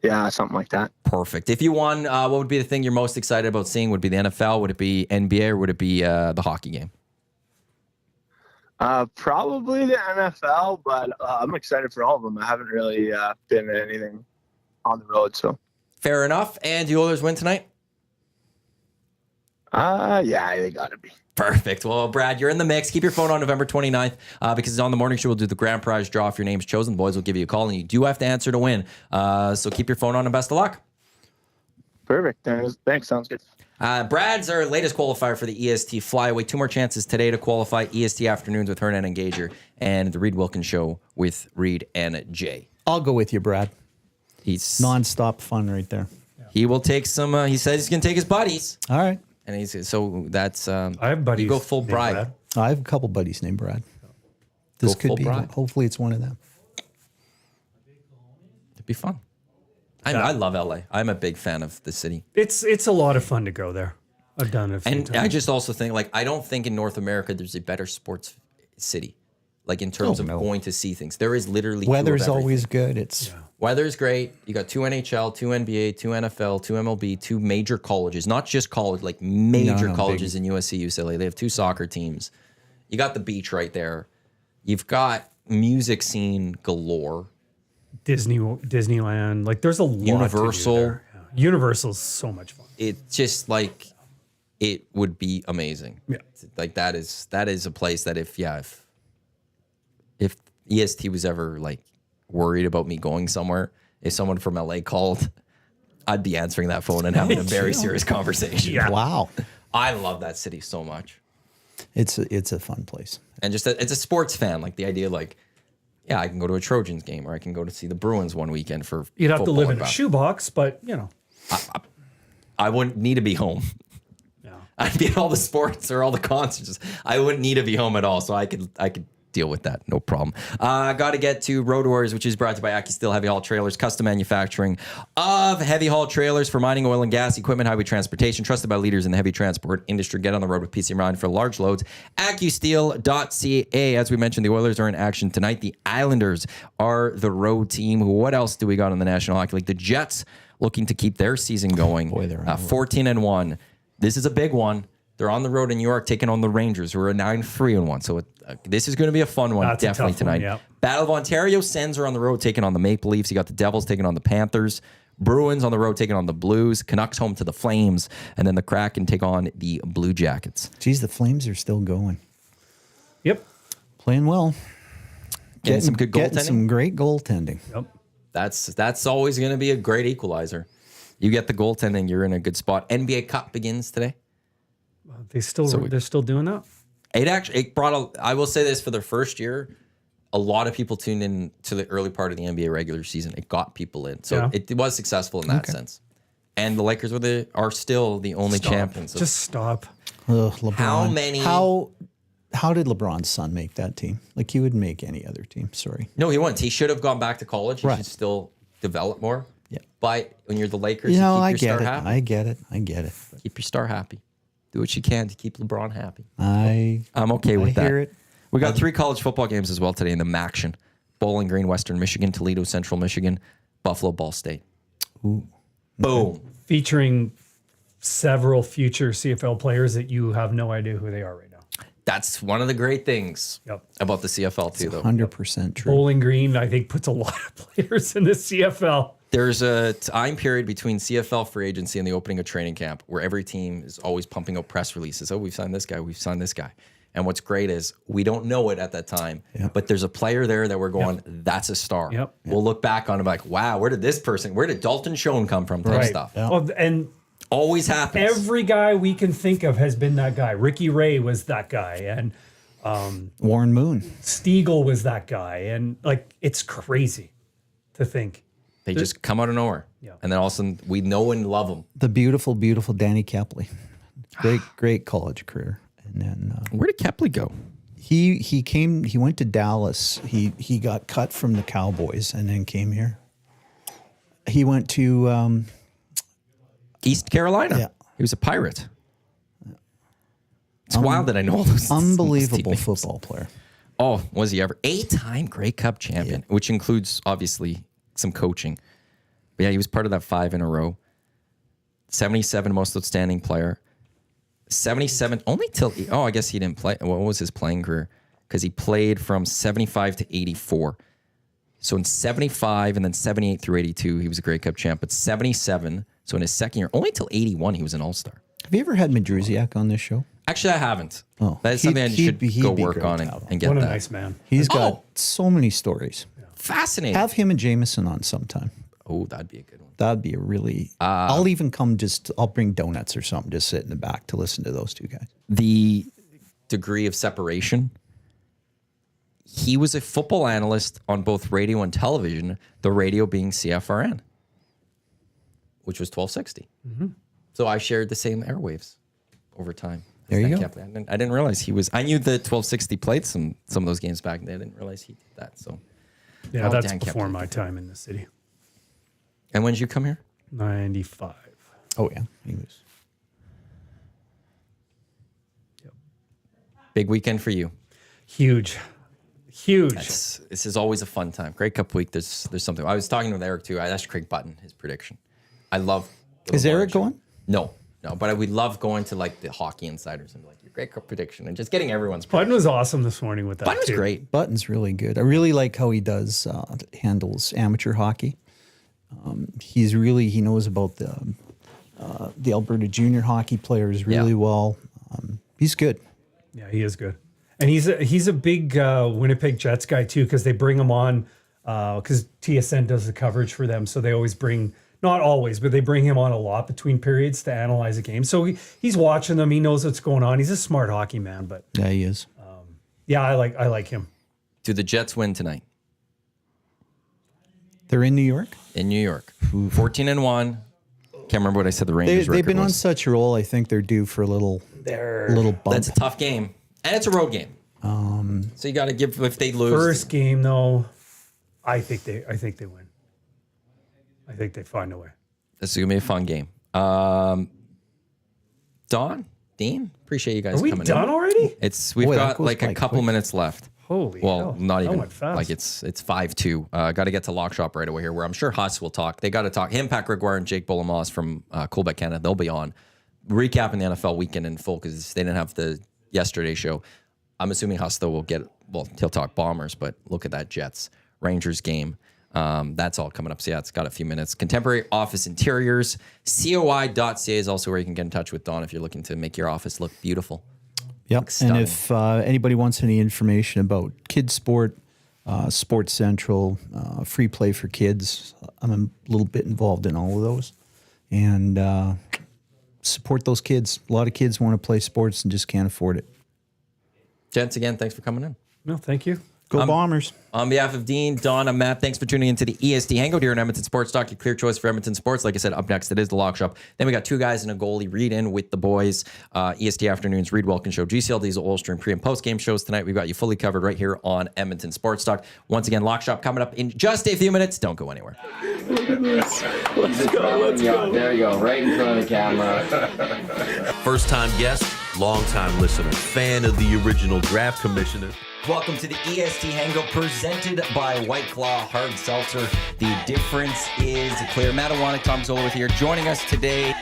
Yeah, something like that. Perfect. If you won, what would be the thing you're most excited about seeing? Would it be the NFL? Would it be NBA? Or would it be the hockey game? Probably the NFL, but I'm excited for all of them. I haven't really been at anything on the road, so. Fair enough. And the Oilers win tonight? Yeah, they got to be. Perfect. Well, Brad, you're in the mix. Keep your phone on November 29th because on the morning show, we'll do the grand prize draw. If your name's chosen, the boys will give you a call, and you do have to answer to win. So keep your phone on and best of luck. Perfect. Thanks. Sounds good. Brad's our latest qualifier for the EST Flyaway. 2 more chances today to qualify. EST Afternoons with Hernan and Gager and the Reed Wilkins Show with Reed and Jay. I'll go with you, Brad. He's Nonstop fun right there. he will take some. He said he's going to take his buddies, All right. and he's so that's. I have buddies. You go full named Bride. Brad. I have a couple buddies named Brad. This Go full could be. Bride. Hopefully, it's one of them. It'd be fun. I love LA. I'm a big fan of the city. It's a lot of fun to go there. I've done it a few And times. I just also think, like, I don't think in North America there's a better sports city, like in terms Oh, of no. going to see things. There is literally two of Weather's everything. always good. It's Weather's great. You got 2 NHL, 2 NBA, 2 NFL, 2 MLB, 2 major colleges, not just college, like major No, colleges in USC, UCLA. They have 2 soccer teams. You got the beach right there. You've got music scene galore. Disneyland. Like there's a lot Universal. to do there. Yeah. Universal's so much fun. It's just like it would be amazing. Yeah. Like that is a place that if EST was ever like worried about me going somewhere, if someone from LA called, I'd be answering that phone and having a very serious conversation. Yeah. wow. I love that city so much. It's a fun place. And just it's a sports fan, like the idea like, yeah, I can go to a Trojans game or I can go to see the Bruins one weekend for You'd have to football live and in a basketball. shoebox, but you know. I wouldn't need to be home. Yeah. I'd be at all the sports or all the concerts. I wouldn't need to be home at all, so I could deal with that, no problem. Got to get to Road Warriors, which is brought to you by Aki Steel Heavy Haul Trailers, custom manufacturing of heavy haul trailers for mining, oil and gas, equipment, highway transportation, trusted by leaders in the heavy transport industry. Get on the road with PC Ryan for large loads. AccuSteel.ca. As we mentioned, the Oilers are in action tonight. The Islanders are the road team. What else do we got in the National Hockey League? The Jets looking to keep their season going. Boy, they're on 14-1. This is a big one. They're on the road in New York taking on the Rangers, who are 9-3-1. So this is going to be a fun one, That's a definitely tough one, tonight. yeah. Battle of Ontario, Sens are on the road taking on the Maple Leafs. You got the Devils taking on the Panthers. Bruins on the road taking on the Blues. Canucks home to the Flames. And then the Kraken take on the Blue Jackets. Geez, the Flames are still going. Yep. Playing well. Getting some good Getting goaltending. some great goaltending. Yep. That's always going to be a great equalizer. You get the goaltending, you're in a good spot. NBA Cup begins today. They're still doing that. It brought I will say this, for the first year, a lot of people tuned in to the early part of the NBA regular season. It got people in. So Yeah. it was successful in that sense. And the Lakers are still the only champions. Just stop. Ugh, LeBron. How many- How did LeBron's son make that team? Like he wouldn't make any other team. Sorry. No, he wouldn't. He should have gone back to college. He Right. should still develop more. Yeah. But when you're the Lakers, You know, you I keep your get star it. happy. I get it. Keep your star happy. Do what you can to keep LeBron happy. I'm okay with that. hear it. We got 3 college football games as well today in the MACtion. Bowling Green, Western Michigan, Toledo, Central Michigan, Buffalo, Ball State. Boom. Featuring several future CFL players that you have no idea who they are right now. That's one of the great things Yep. about the CFL too, though. 100% true. Bowling Green, I think, puts a lot of players in the CFL. There's a time period between CFL free agency and the opening of training camp where every team is always pumping out press releases. Oh, we've signed this guy. We've signed this guy. And what's great is we don't know it at that time, but there's a player there that we're going, that's a star. Yep. We'll look back on it like, wow, where did Dalton Schoen come from type stuff. Yeah. Oh, and Always happens. every guy we can think of has been that guy. Ricky Ray was that guy, and Warren Moon. Stiegel was that guy, and like it's crazy to think. They just come out of nowhere. Yeah. And then all of a sudden we know and love them. The beautiful, beautiful Danny Kepley. Great college career. And then Where did Kepley go? he went to Dallas. He got cut from the Cowboys and then came here. He went to East Carolina. Yeah. He was a Pirate. It's wild that I know all those. unbelievable team names. football player. Oh, was he ever? 8-time Grey Cup champion, which includes obviously some coaching. But yeah, he was part of that 5 in a row. 77 most outstanding player. 77 only till I guess he didn't play. What was his playing career? Because he played from 75 to 84. So in 75 and then 78 through 82, he was a Grey Cup champ. But 77, so in his second year, only till 81, he was an All-Star. Have you ever had Madrusiak on this show? Actually, I haven't. Oh, That is something I he'd should be go great work on to and, have on. and get What a that. nice man. He's got Oh. so many stories. Fascinating. Have him and Jameson on sometime. Oh, that'd be a good one. That'd be a really. I'll even come I'll bring donuts or something, just sit in the back to listen to those two guys. The degree of separation. He was a football analyst on both radio and television, the radio being CFRN. which was 1260. So I shared the same airwaves over time. There you Stan go. Kaplan. I didn't realize he was. I knew the 1260 played some of those games back then. I didn't realize he did that. So, Yeah, Oh, that's Dan before Kaplan. my time in the city. and when did you come here? 95. Oh yeah, he was. Big weekend for you. Huge. This is always a fun time. Grey Cup week. There's something. I was talking with Eric too. I asked Craig Button his prediction. I love. Is Eric going? No, but we love going to like the hockey insiders and like your Grey Cup prediction and just getting everyone's. Button was awesome this morning with that. Button was too. great. Button's really good. I really like how he does handles amateur hockey. He knows about the Alberta junior hockey players really well. He's good. Yeah, he is good. And he's a big Winnipeg Jets guy too, because they bring him on because TSN does the coverage for them. So they always bring, not always, but they bring him on a lot between periods to analyze a game. So he's watching them. He knows what's going on. He's a smart hockey man. But Yeah, he is. yeah, I like him. Do the Jets win tonight They're in New York. in New York? 14-1. Can't remember what I said. The Rangers They've record been on was. such a roll. I think they're due for a little bump. That's a tough game, and it's a road game. So you got to give if they lose. First game though, I think they win. I think they find a way. This is gonna be a fun game. Dean, appreciate you guys Are we coming done in. already? We've Boy, that got goes like by a couple quick. minutes left. Holy Well, hell. not That even went fast. like it's 5-2. Got to get to Lock Shop right away here, where I'm sure Huss will talk. They got to talk. Him, Pat Gregoire, and Jake Bolamas from Quebec, Canada. They'll be on recapping the NFL weekend in full because they didn't have the yesterday show. I'm assuming Huss though will get. Well, he'll talk Bombers, but look at that Jets Rangers game. That's all coming up. So yeah, it's got a few minutes. Contemporary office interiors. COI.ca is also where you can get in touch with Don if you're looking to make your office look beautiful. Yep. stunning. And if anybody wants any information about kids sport, Sports Central, free play for kids, I'm a little bit involved in all of those. And support those kids. A lot of kids want to play sports and just can't afford it. Gents, again, thanks for coming in. No, thank you. Go Bombers. On behalf of Dean, Don, and Matt, thanks for tuning into the EST Hangout here in Edmonton Sports Talk, your clear choice for Edmonton Sports. Like I said, up next, it is the Lock Shop. Then we got two guys and a goalie read in with the boys. EST Afternoons, Reed Welkin Show, GCL Diesel Oil Stream pre and post game shows tonight. We've got you fully covered right here on Edmonton Sports Talk. Once again, Lock Shop coming up in just a few minutes. Don't go anywhere. Let's go. There you go, right in front of the camera. First time guest, long time listener, fan of the original draft commissioner. Welcome to the EST Hangout presented by White Claw Hard Seltzer. The difference is clear. Matt Iwanyk, Tom Zola with here, joining us today.